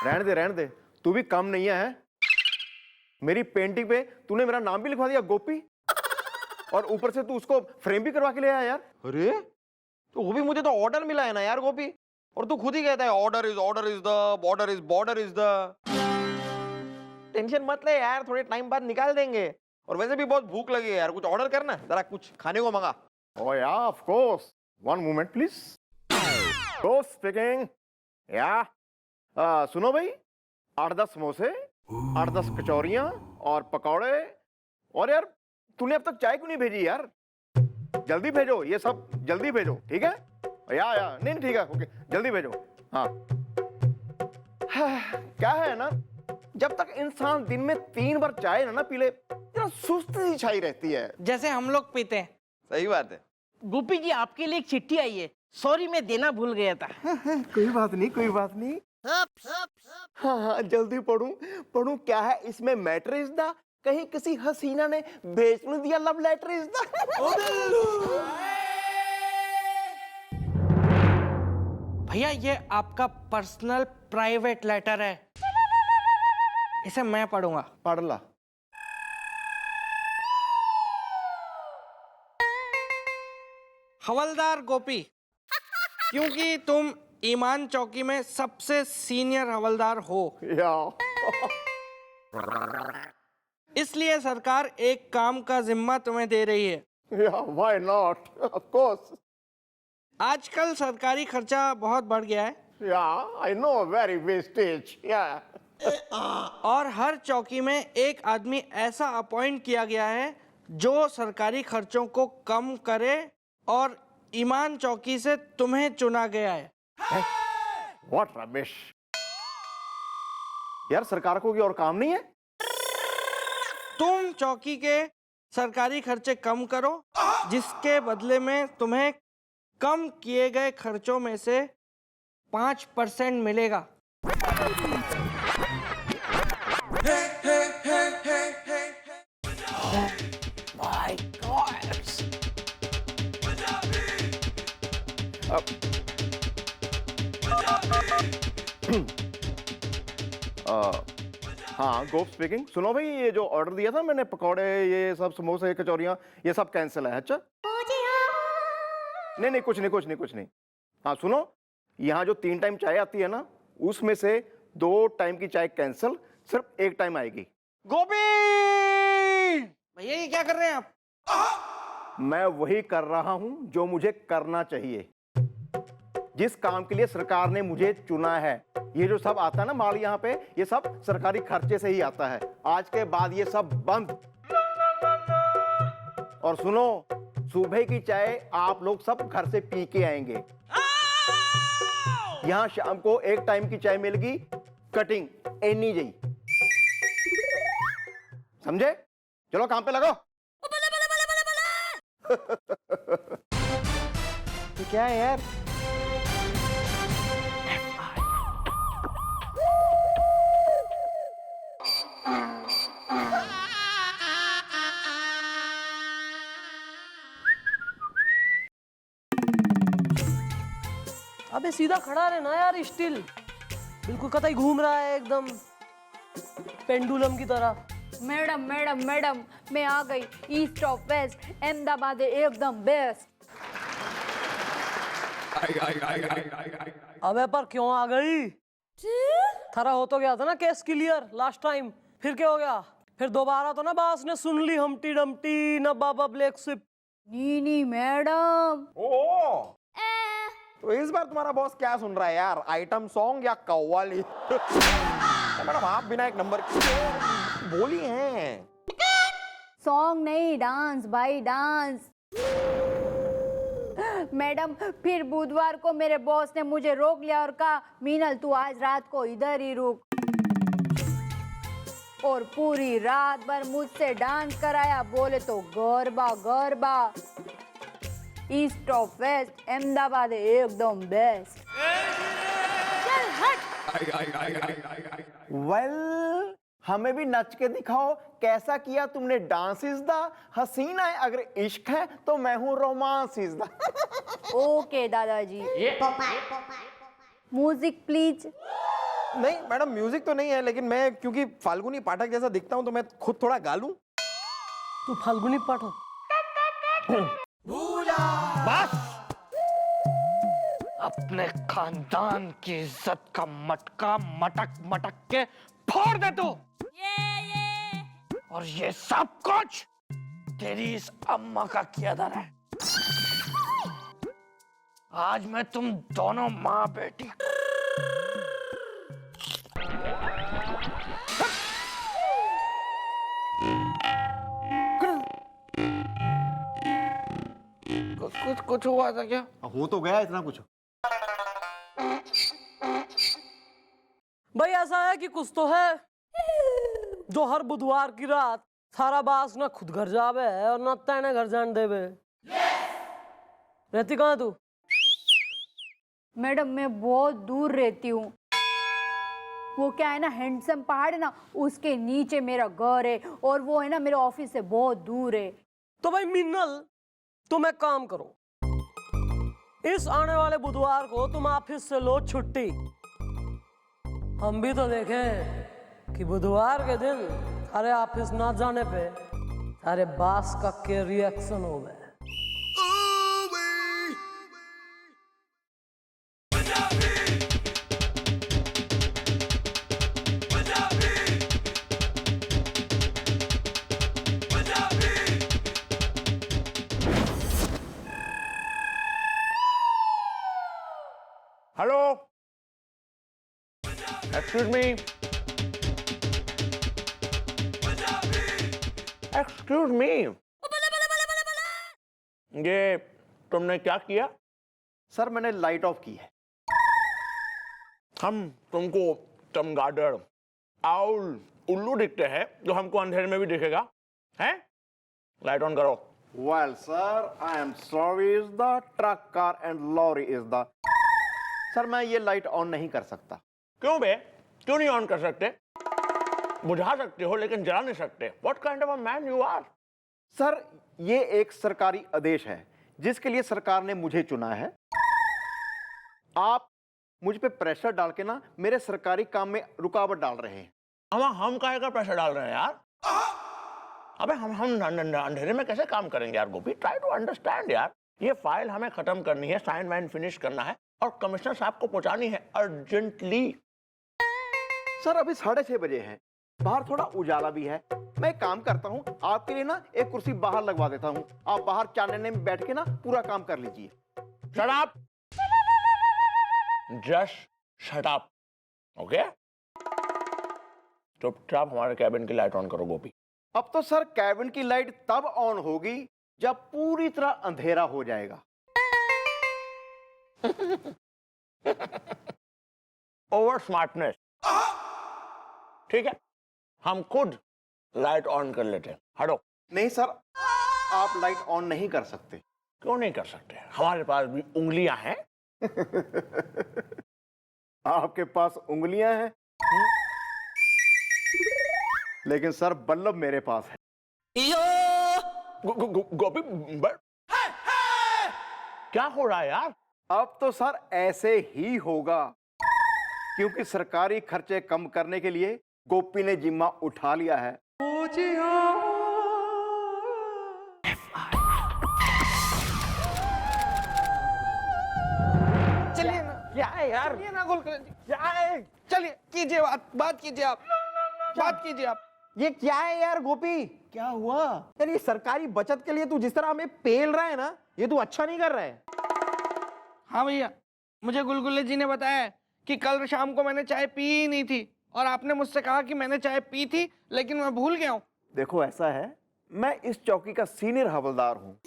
S5: रहने दे, तू भी कम नहीं है। मेरी पेंटिंग पे तूने मेरा नाम भी लिखवा दिया, गोपी, और ऊपर से तू उसको फ्रेम भी करवा के ले आया यार।
S1: अरे तो वो भी मुझे तो ऑर्डर मिला है ना यार गोपी, और तू खुद ही कहता है order is the border is the. Tension मत ले यार, थोड़े टाइम बाद निकाल देंगे। और वैसे भी बहुत भूख लगी है यार, कुछ ऑर्डर करना, जरा कुछ खाने को मंगा।
S5: Oh yeah, of course. One moment, please. Ghost speaking. Yeah. सुनो भाई, 8-10 समोसे, 8-10 कचौरियां और पकौड़े। और यार तूने अब तक चाय क्यों नहीं भेजी यार? जल्दी भेजो, ये सब जल्दी भेजो, ठीक है? या नहीं ठीक है, ओके, जल्दी भेजो। हाँ। क्या है ना, जब तक इंसान दिन में 3 बार चाय ना पी ले, जरा सुस्त सी छाई रहती है।
S2: जैसे हम लोग पीते हैं।
S1: सही बात है।
S2: गोपी जी, आपके लिए एक चिट्ठी आई है। सॉरी, मैं देना भूल गया था।
S5: कोई बात नहीं। हाँ, जल्दी पढ़ूं क्या है इसमें? मैटर इज द, कहीं किसी हसीना ने भेज नहीं दिया लव लेटर इज द।
S2: भैया, ये आपका पर्सनल प्राइवेट लेटर है, इसे मैं पढ़ूंगा।
S5: पढ़ ला।
S2: हवलदार गोपी, क्योंकि तुम ईमान चौकी में सबसे सीनियर हवलदार हो, इसलिए सरकार एक काम का जिम्मा तुम्हें दे रही है।
S5: Why not, of course.
S2: आजकल सरकारी खर्चा बहुत बढ़ गया है।
S5: I know, very wastage.
S2: और हर चौकी में एक आदमी ऐसा अपॉइंट किया गया है जो सरकारी खर्चों को कम करे, और ईमान चौकी से तुम्हें चुना गया है।
S5: व्हाट रमेश, यार सरकार को कोई और काम नहीं है?
S2: तुम चौकी के सरकारी खर्चे कम करो, जिसके बदले में तुम्हें कम किए गए खर्चों में से 5% मिलेगा।
S5: My God. हाँ, गोप स्पीकिंग। सुनो भाई, ये जो ऑर्डर दिया था मैंने, पकौड़े, ये सब समोसे, कचौरियां, ये सब कैंसिल है। अच्छा, नहीं, कुछ नहीं। हाँ सुनो, यहाँ जो 3 टाइम चाय आती है ना, उसमें से 2 टाइम की चाय कैंसिल, सिर्फ 1 टाइम आएगी।
S1: गोपी
S2: भैया, ये क्या कर रहे हैं आप?
S5: मैं वही कर रहा हूं जो मुझे करना चाहिए, जिस काम के लिए सरकार ने मुझे चुना है। ये जो सब आता है ना माल यहाँ पे, ये सब सरकारी खर्चे से ही आता है। आज के बाद ये सब बंद। और सुनो, सुबह की चाय आप लोग सब घर से पी के आएंगे। यहाँ शाम को 1 टाइम की चाय मिलेगी, कटिंग एनी जी, समझे? चलो काम पे लगो।
S1: ये क्या है यार?
S3: अबे सीधा खड़ा रहना यार, स्टिल बिल्कुल कतई घूम रहा है एकदम पेंडुलम की तरह।
S10: मैडम, मैं आ गई। ईस्ट ऑफ वेस्ट, अहमदाबाद एकदम बेस्ट।
S3: अबे पर क्यों आ गई? थरा हो तो गया था ना केस क्लियर लास्ट टाइम, फिर क्या हो गया? फिर दोबारा तो ना बास ने सुन ली हमटी डमटी ना बाबा ब्लैक शिप।
S10: नी मैडम।
S1: ओ, तो इस बार तुम्हारा बॉस क्या सुन रहा है यार? आइटम सॉन्ग या कव्वाली? मैडम, आप बिना एक नंबर की बोली हैं।
S10: सॉन्ग नहीं, डांस भाई, डांस। मैडम, फिर बुधवार को मेरे बॉस ने मुझे रोक लिया और कहा, मीनल तू आज रात को इधर ही रुक। और पूरी रात भर मुझसे डांस कराया। बोले तो garba. East of west, Ahmedabad एकदम बेस्ट।
S5: वेल, हमें भी नच के दिखाओ, कैसा किया तुमने डांस इज द। हसीना है अगर इश्क है तो मैं हूं रोमांस इज द।
S10: ओके दादाजी, म्यूजिक प्लीज।
S1: नहीं मैडम म्यूजिक तो नहीं है, लेकिन मैं क्योंकि फाल्गुनी पाठक जैसा दिखता हूं तो मैं खुद थोड़ा गा लूं।
S3: तू फाल्गुनी पाठक?
S2: बस अपने खानदान की इज्जत का मटका मटक मटक के फोड़ दे तू। और ये सब कुछ तेरी इस अम्मा का किया है। आज मैं तुम दोनों माँ बेटी कुछ हुआ था क्या?
S5: हो तो गया इतना कुछ।
S3: भाई ऐसा है कि कुछ तो है जो हर बुधवार की रात सारा बास ना खुद घर जावे और ना तेने घर जान देवे। रहती कहाँ तू?
S10: मैडम मैं बहुत दूर रहती हूँ। वो क्या है ना, हैंडसम पहाड़ है ना, उसके नीचे मेरा घर है और वो है ना मेरे ऑफिस से बहुत दूर है।
S3: तो भाई मिन्नल तुम एक काम करो, इस आने वाले बुधवार को तुम ऑफिस से लो छुट्टी। हम भी तो देखें कि बुधवार के दिन सारे ऑफिस ना जाने पे सारे बास का क्या रिएक्शन हो गए।
S5: Hello, excuse me, excuse me, ये तुमने क्या किया? सर मैंने लाइट ऑफ की है। हम तुमको चमगादड़, आउल, उल्लू दिखते हैं जो हमको अंधेरे में भी दिखेगा, हैं? लाइट ऑन करो। Well sir, I am sorry is the truck car and lorry is the. Sir मैं ये लाइट ऑन नहीं कर सकता। क्यों बे? क्यों नहीं ऑन कर सकते? बुझा सकते हो लेकिन जला नहीं सकते। What kind of a man you are? Sir ये एक सरकारी आदेश है जिसके लिए सरकार ने मुझे चुना है। आप मुझ पे प्रेशर डाल के ना मेरे सरकारी काम में रुकावट डाल रहे हैं। हम काहे का प्रेशर डाल रहे हैं यार? अबे हम अंधेरे में कैसे काम करेंगे यार गोपी? ट्राई टू अंडरस्टैंड यार। ये फाइल हमें खत्म करनी है, साइन वाइन फिनिश करना है और कमिश्नर साहब को पहुंचानी है अर्जेंटली। सर अभी 6:30 बजे हैं, बाहर थोड़ा उजाला भी है। मैं एक काम करता हूँ, आपके लिए ना एक कुर्सी बाहर लगवा देता हूँ। आप बाहर चानने में बैठ के ना पूरा काम कर लीजिए। Shut up, just shut up, okay? चुपचाप हमारे कैबिन की लाइट ऑन करो गोपी। अब तो सर कैबिन की लाइट तब ऑन होगी जब पूरी तरह अंधेरा हो जाएगा। Over smartness. ठीक है, हम खुद लाइट ऑन कर लेते हैं। हटो। नहीं सर, आप लाइट ऑन नहीं कर सकते। क्यों नहीं कर सकते? हमारे पास भी उंगलियां हैं। आपके पास उंगलियां हैं, लेकिन सर बल्लभ मेरे पास है। गोपी क्या हो रहा है यार? अब तो सर ऐसे ही होगा, क्योंकि सरकारी खर्चे कम करने के लिए गोपी ने जिम्मा उठा लिया है।
S2: चलिए ना। क्या है यार? ये ना गोलकर जी। क्या है? चलिए कीजिए बात कीजिए आप। बात कीजिए आप।
S6: ये क्या है यार गोपी? क्या हुआ यार? ये सरकारी बचत के लिए तू जिस तरह हमें पेल रहा है ना, ये तू अच्छा नहीं कर रहा है।
S2: हाँ भैया, मुझे गुलगुले जी ने बताया कि कल शाम को मैंने चाय पी ही नहीं थी और आपने मुझसे कहा कि मैंने चाय पी थी लेकिन मैं भूल गया हूँ।
S5: देखो ऐसा है, मैं इस चौकी का सीनियर हवलदार हूँ।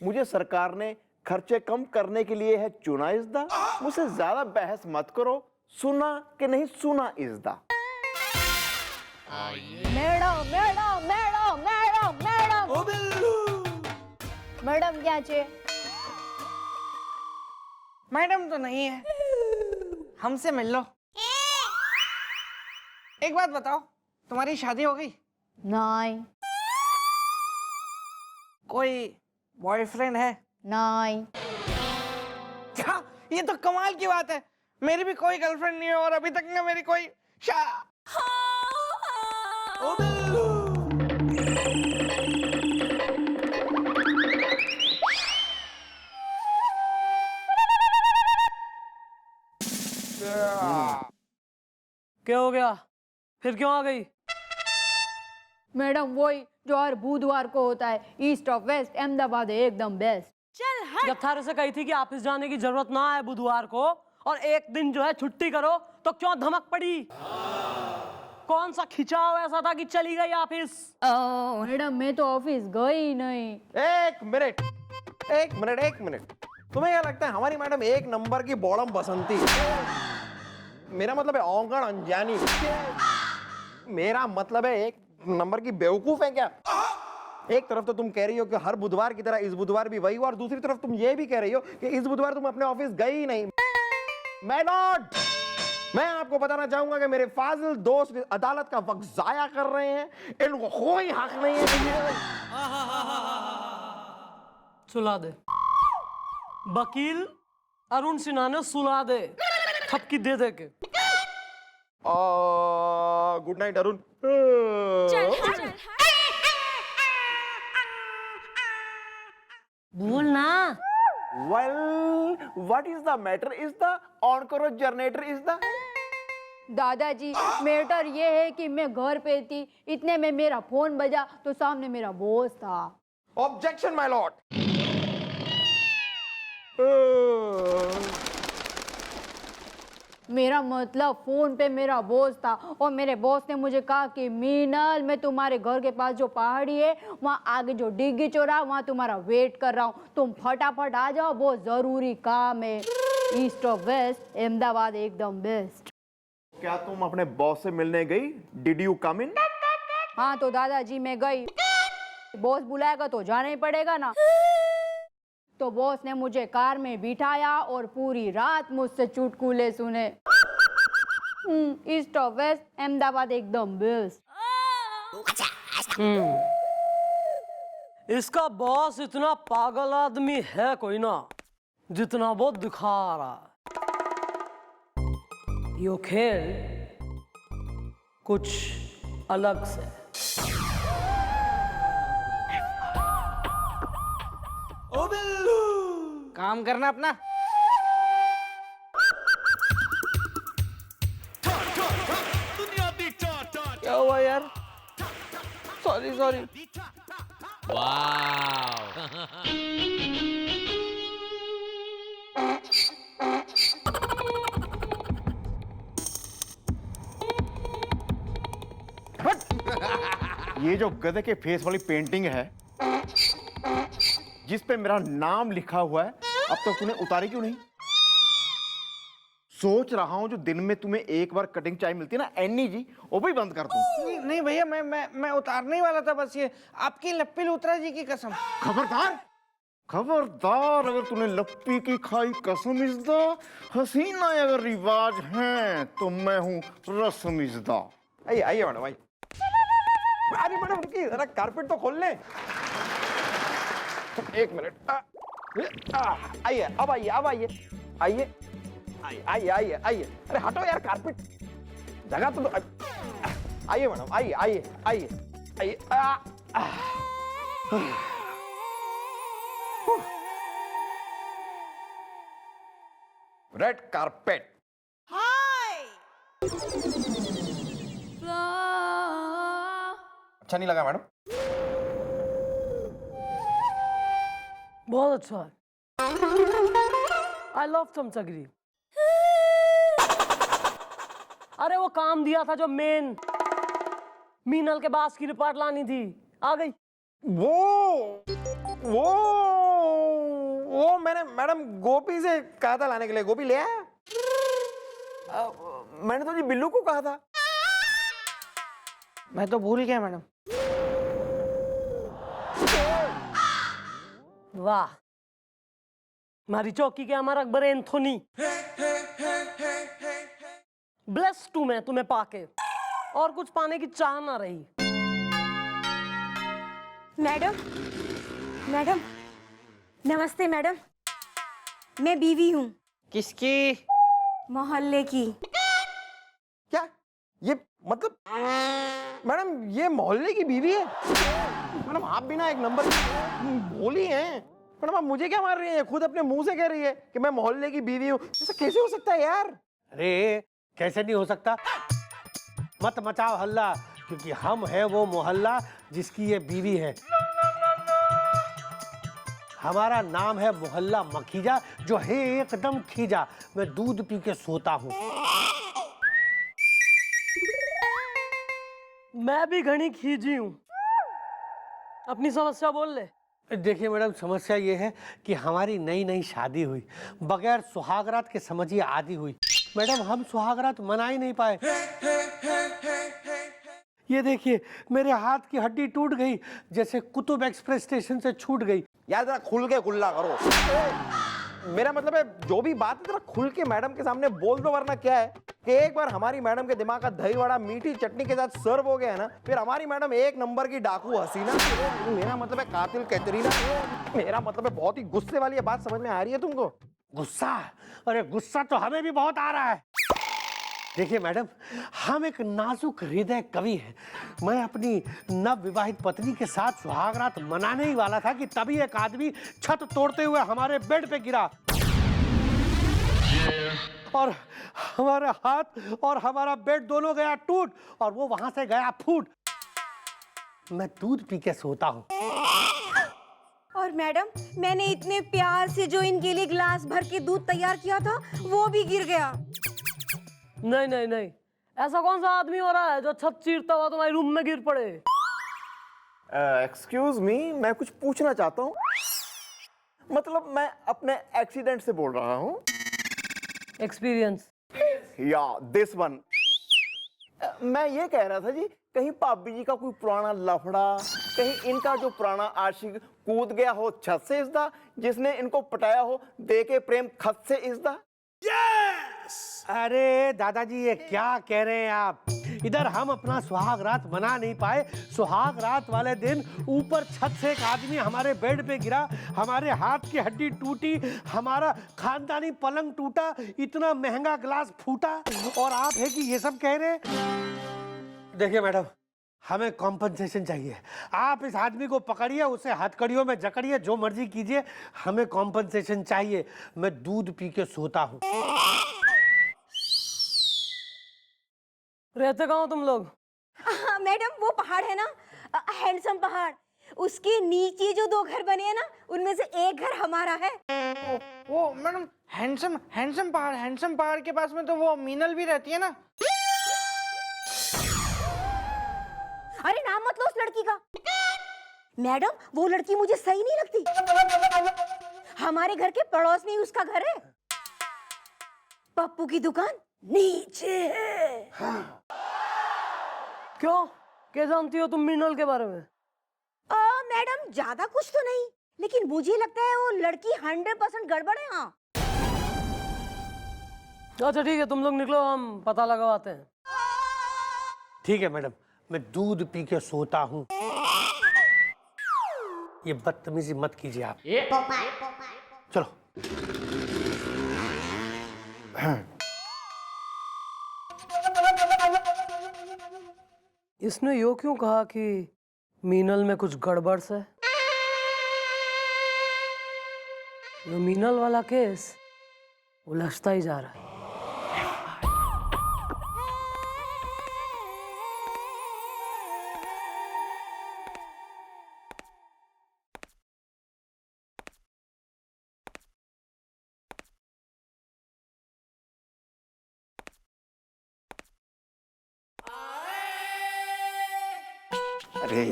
S5: मुझे सरकार ने खर्चे कम करने के लिए है चुना इज़दा। मुझसे ज्यादा बहस मत करो। सुना कि नहीं सुना इज़दा?
S10: Madam madam madam madam madam madam क्या चे?
S2: मैडम तो नहीं है, हमसे मिल लो। एक बात बताओ, तुम्हारी शादी हो गई?
S10: नहीं
S2: कोई बॉयफ्रेंड है?
S10: नहीं
S2: क्या? ये तो कमाल की बात है। मेरी भी कोई गर्लफ्रेंड नहीं है और अभी तक ना मेरी कोई
S3: क्या हो गया? फिर क्यों आ गई?
S10: मैडम वही जो हर बुधवार को होता है, ईस्ट ऑफ वेस्ट अहमदाबाद है एकदम बेस्ट।
S3: जब थारे से कही थी कि ऑफिस जाने की जरूरत ना है बुधवार को और एक दिन जो है छुट्टी करो, तो क्यों धमक पड़ी? कौन सा खिंचाव ऐसा था कि चली गई ऑफिस?
S10: मैडम मैं तो ऑफिस गई नहीं।
S1: एक मिनट एक मिनट एक मिनट, तुम्हें क्या लगता है हमारी मैडम एक नंबर की बॉडम बसंती? मेरा मतलब है औंगण अनजानी। मेरा मतलब है एक नंबर की बेवकूफ है क्या? एक तरफ तो तुम कह रही हो कि हर बुधवार की तरह इस बुधवार भी वही हुआ, और दूसरी तरफ तुम ये भी कह रही हो कि इस बुधवार तुम अपने ऑफिस गई नहीं। मैं आपको बताना चाहूंगा कि मेरे फाजिल दोस्त अदालत का वक्त जाया कर रहे हैं, इनको कोई हक नहीं है।
S3: सुला दे वकील अरुण सिन्हा ने, सुला दे थपकी दे दे के।
S1: Good night Arun.
S3: बोल ना।
S5: Well, what is the matter? Is the encore generator is the?
S10: दादाजी मैटर ये है कि मैं घर पे थी, इतने में मेरा फोन बजा तो सामने मेरा बॉस था।
S1: Objection my Lord.
S10: मेरा मतलब फोन पे मेरा बॉस था और मेरे बॉस ने मुझे कहा कि मीनल मैं तुम्हारे घर के पास जो पहाड़ी है वहाँ आगे जो डिग्गी चौराहा वहाँ तुम्हारा वेट कर रहा हूँ, तुम फटाफट आ जाओ, बहुत जरूरी काम है। ईस्ट ऑफ वेस्ट अहमदाबाद एकदम बेस्ट।
S5: क्या तुम अपने बॉस से मिलने गई? Did you come in?
S10: हाँ तो दादाजी मैं गई, बॉस बुलाएगा तो जाना ही पड़ेगा ना। तो बॉस ने मुझे कार में बिठाया और पूरी रात मुझसे चुटकुले सुने। ईस्ट ऑफ वेस्ट अहमदाबाद एकदम बेस्ट।
S3: इसका बॉस इतना पागल आदमी है कोई ना, जितना वो दिखा रहा है। यो खेल कुछ अलग से।
S2: काम करना अपना। क्या हुआ यार? सॉरी।
S5: ये जो गधे के फेस वाली पेंटिंग है जिस पे मेरा नाम लिखा हुआ है, अब तक तूने उतारी क्यों नहीं? सोच रहा हूं जो दिन में तुम्हें एक बार कटिंग चाय मिलती है ना एनी जी, वो भी बंद कर दूं।
S2: नहीं भैया, मैं उतारने ही वाला था, बस ये आपकी लप्पी लूथरा जी की कसम।
S5: खबरदार अगर तूने लप्पी की खाई कसम इज़्दा, हसीना अगर रिवाज है तो मैं हूं रस्म इज़्दा।
S1: आइए मैडम आइए। अरे मैडम रुकिए जरा, कारपेट तो खोल ले। एक मिनट। आइए अब आइए। अरे हटो यार कारपेट, जगह तो आइए मैडम, आइए। Red carpet. अच्छा नहीं लगा मैडम?
S3: बहुत अच्छा है। आई लव चमचगिरी। अरे वो काम दिया था जो मेन मीनल के बास की रिपोर्ट लानी थी, आ गई।
S1: वो मैंने मैडम गोपी से कहा था लाने के लिए, गोपी ले आया। मैंने तो जी बिल्लू को कहा था।
S2: मैं तो भूल गया मैडम।
S3: वाह, हमारी चौकी के हमारा अकबर एंथोनी। ब्लेस टू मैं तुम्हें पाके, और कुछ पाने की चाह ना रही।
S11: मैडम, मैडम, नमस्ते मैडम। मैं बीवी हूँ,
S2: किसकी?
S11: मोहल्ले की।
S1: क्या ये मतलब मैडम ये मोहल्ले की बीवी है? मैडम आप भी ना एक नंबर बोली हैं। मैडम आप मुझे क्या मार रही हैं? खुद अपने मुंह से कह रही है कि मैं मोहल्ले की बीवी हूँ। ऐसा कैसे हो सकता है यार?
S7: अरे कैसे नहीं हो सकता, मत मचाओ हल्ला, क्योंकि हम हैं वो मोहल्ला जिसकी ये बीवी है। हमारा नाम है मोहल्ला मखीजा, जो है एकदम खीजा। मैं दूध पी के सोता हूँ।
S3: मैं भी घनी खींची हूँ। अपनी समस्या बोल ले।
S7: देखिए मैडम, समस्या ये है कि हमारी नई नई शादी हुई, बगैर सुहागरात के समझिए आदि हुई। मैडम हम सुहागरात मना ही नहीं पाए। ये देखिए मेरे हाथ की हड्डी टूट गई, जैसे कुतुब एक्सप्रेस स्टेशन से छूट गई।
S1: यार जरा खुल के कुल्ला करो। मेरा मतलब है जो भी बात है जरा खुल के मैडम के सामने बोल दो, वरना क्या है कि एक बार हमारी मैडम के दिमाग का दही वड़ा मीठी चटनी के साथ सर्व हो गया है ना, फिर हमारी मैडम एक नंबर की डाकू हसीना, मेरा मतलब है कातिल कैटरीना, मेरा मतलब है बहुत ही गुस्से वाली है। बात समझ में आ रही है तुमको?
S7: गुस्सा? अरे गुस्सा तो हमें भी बहुत आ रहा है। देखिए मैडम, हम एक नाजुक हृदय कवि हैं। मैं अपनी नव विवाहित पत्नी के साथ सुहागरात मनाने ही वाला था कि तभी एक आदमी छत तोड़ते हुए हमारे बेड पे गिरा और हमारा हाथ और हमारा बेड दोनों गया टूट और वो वहां से गया फूट। मैं दूध पी के सोता हूँ।
S11: और मैडम, मैंने इतने प्यार से जो इनके लिए गिलास भर के दूध तैयार किया था, वो भी गिर गया।
S3: नहीं नहीं नहीं, ऐसा कौन सा आदमी हो रहा है जो छत चीरता हुआ तुम्हारे रूम में गिर पड़े?
S5: एक्सक्यूज मी, मैं कुछ पूछना चाहता हूँ। मतलब मैं अपने एक्सीडेंट से बोल रहा हूँ।
S3: एक्सपीरियंस?
S5: या दिस वन। मैं ये कह रहा था जी, कहीं पापी जी का कोई पुराना लफड़ा, कहीं इनका जो पुराना आशिक कूद गया हो छत से इज़दा, जिसने इनको पटाया हो देके प्रेम खत से इज़दा।
S7: अरे दादाजी ये क्या कह रहे हैं आप? इधर हम अपना सुहाग रात मना नहीं पाए। सुहाग रात वाले दिन ऊपर छत से एक आदमी हमारे बेड पे गिरा, हमारे हाथ की हड्डी टूटी, हमारा खानदानी पलंग टूटा, इतना महंगा ग्लास फूटा, और आप है कि ये सब कह रहे हैं? देखिए मैडम, हमें कॉम्पनसेशन चाहिए। आप इस आदमी को पकड़िए, उसे हथकड़ियों में जकड़िए, जो मर्जी कीजिए, हमें कॉम्पनसेशन चाहिए। मैं दूध पी के सोता हूँ।
S3: रहते कहाँ हो तुम लोग?
S11: मैडम वो पहाड़ है ना, हैंडसम पहाड़, उसके नीचे जो 2 घर बने हैं ना, उनमें से एक घर हमारा है।
S2: वो मैडम हैंडसम पहाड़ के पास में तो वो मीनल भी रहती है ना।
S11: अरे नाम मत लो उस लड़की का। मैडम वो लड़की मुझे सही नहीं लगती। हमारे घर के पड़ोस में ही उसका घर है। पप्पू की दुकान नीचे है।
S3: क्यों? क्या जानती हो तुम मीनल के बारे में?
S11: मैडम ज्यादा कुछ तो नहीं, लेकिन मुझे लगता है वो लड़की 100% गड़बड़ है। हाँ
S3: अच्छा ठीक है, तुम लोग निकलो, हम पता लगाते हैं।
S7: ठीक है मैडम, मैं दूध पी के सोता हूँ। ये बदतमीजी मत कीजिए आप। चलो।
S3: इसने यो क्यों कहा कि मीनल में कुछ गड़बड़ है? ये मीनल वाला केस उलझता ही जा रहा है।
S5: अरे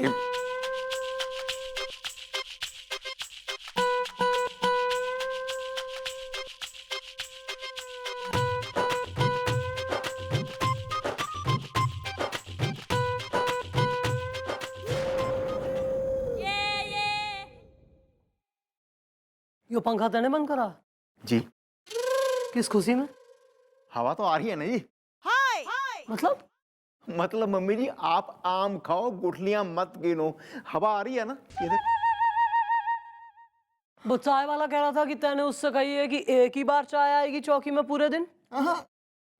S3: यो पंखा तेने बंद करा?
S5: जी,
S3: किस खुशी में?
S5: हवा तो आ रही है ना जी।
S3: मतलब?
S5: मतलब मम्मी जी आप आम खाओ, गुठलियां मत गिनो। हवा आ रही है ना, ये देख।
S3: वो चाय वाला कह रहा था कि तैने उससे कही है कि एक ही बार चाय आएगी चौकी में पूरे दिन।
S5: हाँ,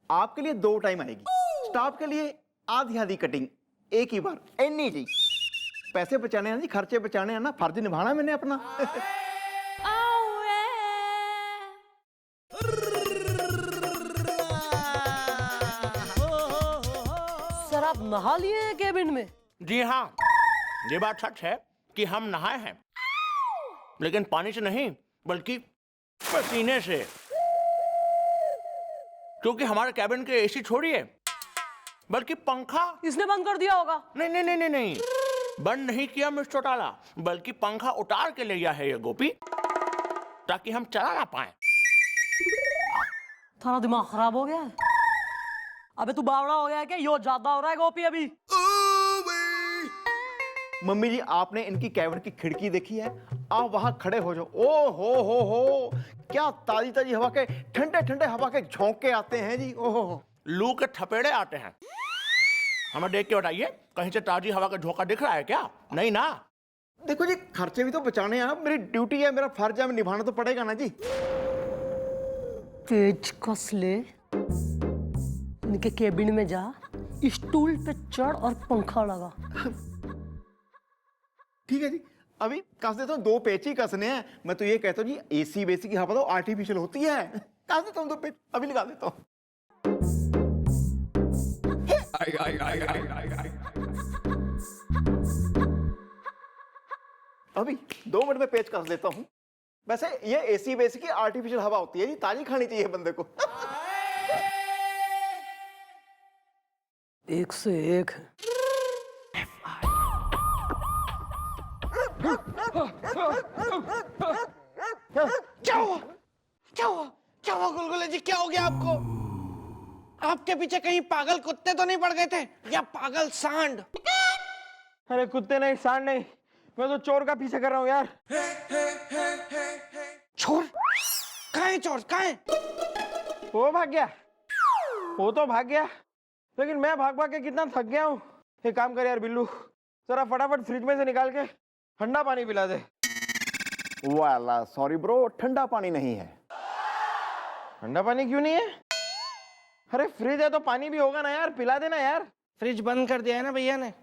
S5: आपके लिए 2 टाइम आएगी, स्टाफ के लिए आधी आधी कटिंग, एक ही बार एनी जी। पैसे बचाने हैं जी, खर्चे बचाने हैं ना, फर्ज निभाना मैंने अपना।
S3: सर आप नहा लिए हैं केबिन में?
S8: जी हाँ, ये बात सच है कि हम नहाए हैं, लेकिन पानी से नहीं बल्कि पसीने से। क्योंकि हमारे कैबिन के एसी छोड़िए, बल्कि पंखा
S3: इसने बंद कर दिया होगा।
S8: नहीं नहीं नहीं नहीं नहीं, बंद नहीं किया मिस्टर चौटाला, बल्कि पंखा उतार के ले गया है ये गोपी, ताकि हम चला ना पाए।
S3: थारा दिमाग खराब हो गया है? अबे तू बावड़ा हो गया है क्या? यो ज्यादा हो रहा है गोपी अभी।
S5: मम्मी जी आपने इनकी कैबिन की खिड़की देखी है? आप वहां खड़े हो जाओ, ओ हो, क्या ताजी ताजी हवा के, ठंडे ठंडे हवा के झोंके आते हैं जी। ओहो,
S8: लू के थपेड़े आते हैं। हमें देख के बताइए, कहीं से ताजी हवा का झोंका दिख रहा है क्या? नहीं ना।
S5: देखो जी, खर्चे भी तो बचाने हैं, मेरी ड्यूटी है, मेरा फर्ज है, निभाना तो पड़ेगा ना जी।
S3: तेज कस ले, इनके केबिन में जा, स्टूल पे चढ़ और पंखा लगा।
S5: ठीक है जी, अभी कस देता हूँ, 2 पेच ही कसने हैं। मैं तो ये कहता हूँ जी, एसी बेसी की हवा तो आर्टिफिशियल होती है। कस देता हूँ 2 पेच, अभी लगा देता हूँ। अभी 2 मिनट में पेच कस देता हूँ। वैसे ये एसी बेसी की आर्टिफिशियल हवा होती है जी, ताजी खानी चाहिए बंदे को।
S3: एक से एक है।
S2: क्या हुआ? क्या हुआ? क्या हुआ गुलगुले जी? क्या हो गया आपको? आपके पीछे कहीं पागल कुत्ते तो नहीं पड़ गए थे, या पागल सांड?
S6: अरे कुत्ते नहीं, सांड नहीं, मैं तो चोर का पीछे कर रहा हूँ यार।
S2: चोर? कहाँ है चोर? कहाँ है?
S6: वो भाग गया, वो तो भाग गया, लेकिन मैं भाग भाग के कितना थक गया हूँ। एक काम कर यार बिल्लू, जरा फटाफट फ्रिज में से निकाल के ठंडा पानी पिला दे।
S5: वाला सॉरी ब्रो, ठंडा पानी नहीं है।
S6: ठंडा पानी क्यों नहीं है? अरे फ्रिज है तो पानी भी होगा ना यार, पिला देना यार।
S2: फ्रिज बंद कर दिया है ना भैया ने।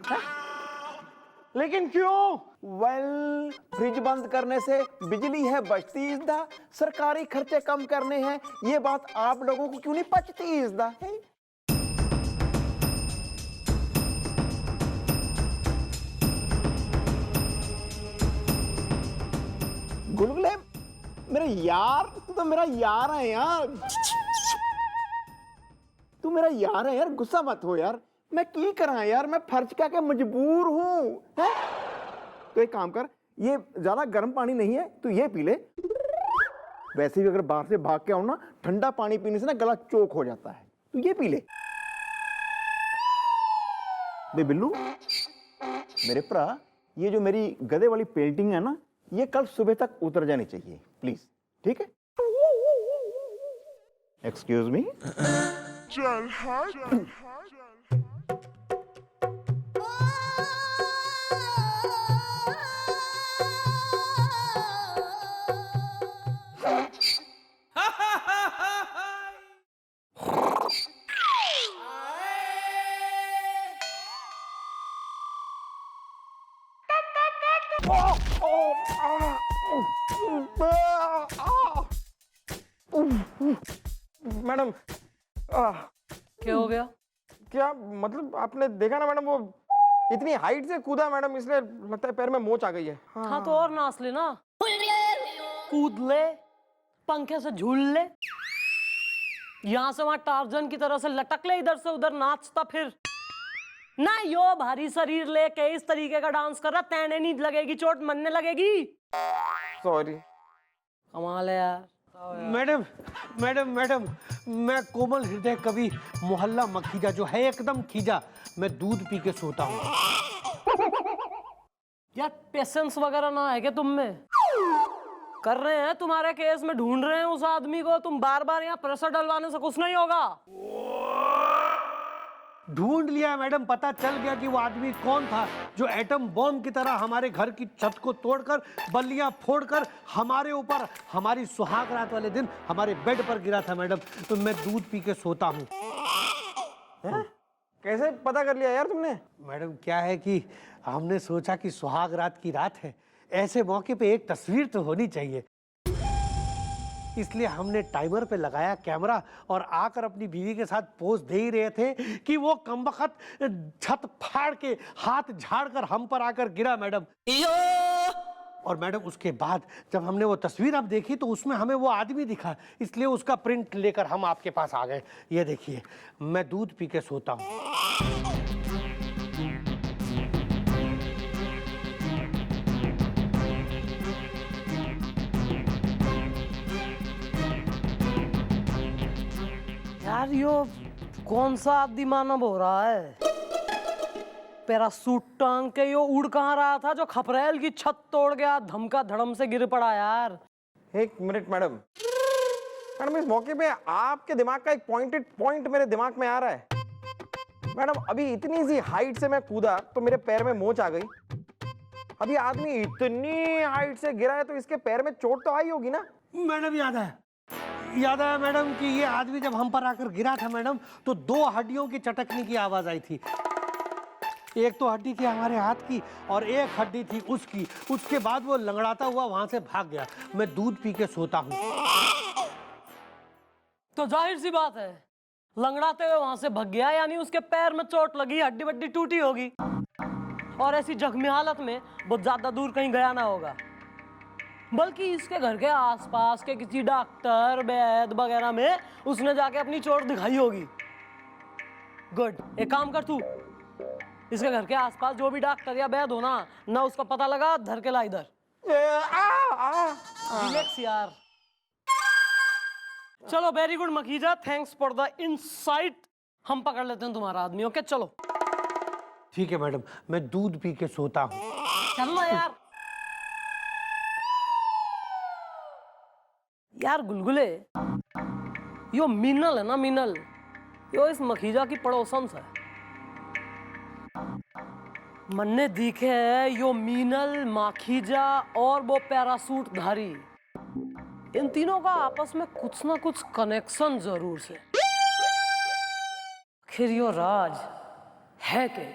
S6: लेकिन क्यों?
S5: वेल, फ्रिज बंद करने से बिजली है बचती इज़दा, सरकारी खर्चे कम करने हैं, ये बात आप लोगों को क्यों नहीं पचती इज़दा? गुलगुले मेरे यार, तू तो मेरा यार है यार, तू मेरा यार है यार, गुस्सा मत हो यार। मैं की करा यार, मैं फर्ज क्या के मजबूर हूँ। तो एक काम कर, ये ज्यादा गर्म पानी नहीं है, तू ये पी ले। वैसे भी अगर बाहर से भाग के आऊं ना, ठंडा पानी पीने से ना गला चोक हो जाता है, तू ये पी ले। बे बिल्लू मेरे भरा, ये जो मेरी गधे वाली पेंटिंग है ना, ये कल सुबह तक उतर जानी चाहिए प्लीज, ठीक है? Excuse me. चल हाँ।
S6: मैडम
S3: क्या हो गया?
S6: क्या मतलब, आपने देखा ना मैडम, वो इतनी हाइट से कूदा मैडम, इसलिए लगता है पैर में मोच आ गई है।
S3: हाँ तो और नाच ले ना, कूद ले, पंखे से झूल ले, यहाँ से वहां टार्जन की तरह से लटक ले, इधर से उधर नाचता फिर ना। यो भारी शरीर लेके इस तरीके का डांस कर रहा, तैने नहीं लगेगी चोट, मनने लगेगी।
S6: सॉरी।
S3: कमाल है यार।
S7: मैडम मैडम मैडम, मैं कोमल हृदय कवि मोहल्ला मखीजा जो है एकदम खीजा, मैं दूध पी के सोता हूँ।
S3: यार पेशेंस वगैरह ना है क्या तुम में? कर रहे हैं तुम्हारे केस में, ढूंढ रहे हैं उस आदमी को, तुम बार बार यहाँ प्रेशर डलवाने से कुछ नहीं होगा।
S7: ढूंढ लिया मैडम, पता चल गया कि वो आदमी कौन था जो एटम बॉम्ब की तरह हमारे घर की छत को तोड़कर बल्लियां फोड़कर हमारे ऊपर हमारी सुहाग रात वाले दिन हमारे बेड पर गिरा था मैडम। तो मैं दूध पी के सोता हूँ।
S6: कैसे पता कर लिया यार तुमने?
S7: मैडम क्या है कि हमने सोचा कि सुहाग रात की रात है, ऐसे मौके पे एक तस्वीर तो होनी चाहिए, इसलिए हमने टाइमर पे लगाया कैमरा और आकर अपनी बीवी के साथ पोज दे ही रहे थे कि वो कमबख्त छत फाड़ के हाथ झाड़कर हम पर आकर गिरा मैडम। और मैडम उसके बाद जब हमने वो तस्वीर अब देखी तो उसमें हमें वो आदमी दिखा, इसलिए उसका प्रिंट लेकर हम आपके पास आ गए। ये देखिए, मैं दूध पी के सोता हूँ।
S3: यार यो कौन सा आदि मानव हो रहा है? पैरासूट टांग के यो उड़ कहाँ रहा था जो खपरेल की छत तोड़ गया, धमका धड़म से गिर पड़ा यार।
S6: एक मिनट मैडम, मैडम इस मौके पे आपके दिमाग का एक पॉइंटेड पॉइंट मेरे दिमाग में आ रहा है। मैडम अभी इतनी सी हाइट से मैं कूदा तो मेरे पैर में मोच आ गई। अभी आदमी इतनी हाइट से गिरा है तो इसके पैर में चोट तो आई होगी ना?
S7: मैडम याद आया मैडम कि ये आदमी जब हम पर आकर गिरा था मैडम तो 2 हड्डियों की चटकने की आवाज आई थी। एक तो हड्डी थी हमारे हाथ की और एक हड्डी थी उसकी। उसके बाद वो लंगड़ाता हुआ वहां से भाग गया। मैं दूध पी के सोता हूँ।
S3: तो जाहिर सी बात है, लंगड़ाते हुए वहां से भाग गया, यानी उसके पैर में चोट लगी, हड्डी वड्डी टूटी होगी और ऐसी जख्मी हालत में बहुत ज्यादा दूर कहीं गया ना होगा, बल्कि इसके घर के आसपास के किसी डॉक्टर वैद वगैरह में उसने जाके अपनी चोट दिखाई होगी। गुड, एक काम कर तू, इसके घर के आसपास जो भी डॉक्टर या वैद हो ना उसका पता लगा, धर के ला इधर। रिलैक्स यार। चलो, very good Makhija, thanks for the insight. हम पकड़ लेते हैं तुम्हारा आदमी। ओके चलो।
S7: ठीक है मैडम, मैं दूध पी के सोता हूँ।
S3: चलो ना यार। यार गुलगुले, यो मीनल है ना, मीनल, यो इस मखीजा की पड़ोसन से मन्ने दिखे है। यो मीनल, माखीजा और वो पैरासूट धारी, इन तीनों का आपस में कुछ ना कुछ कनेक्शन जरूर से। आखिर यो राज है के?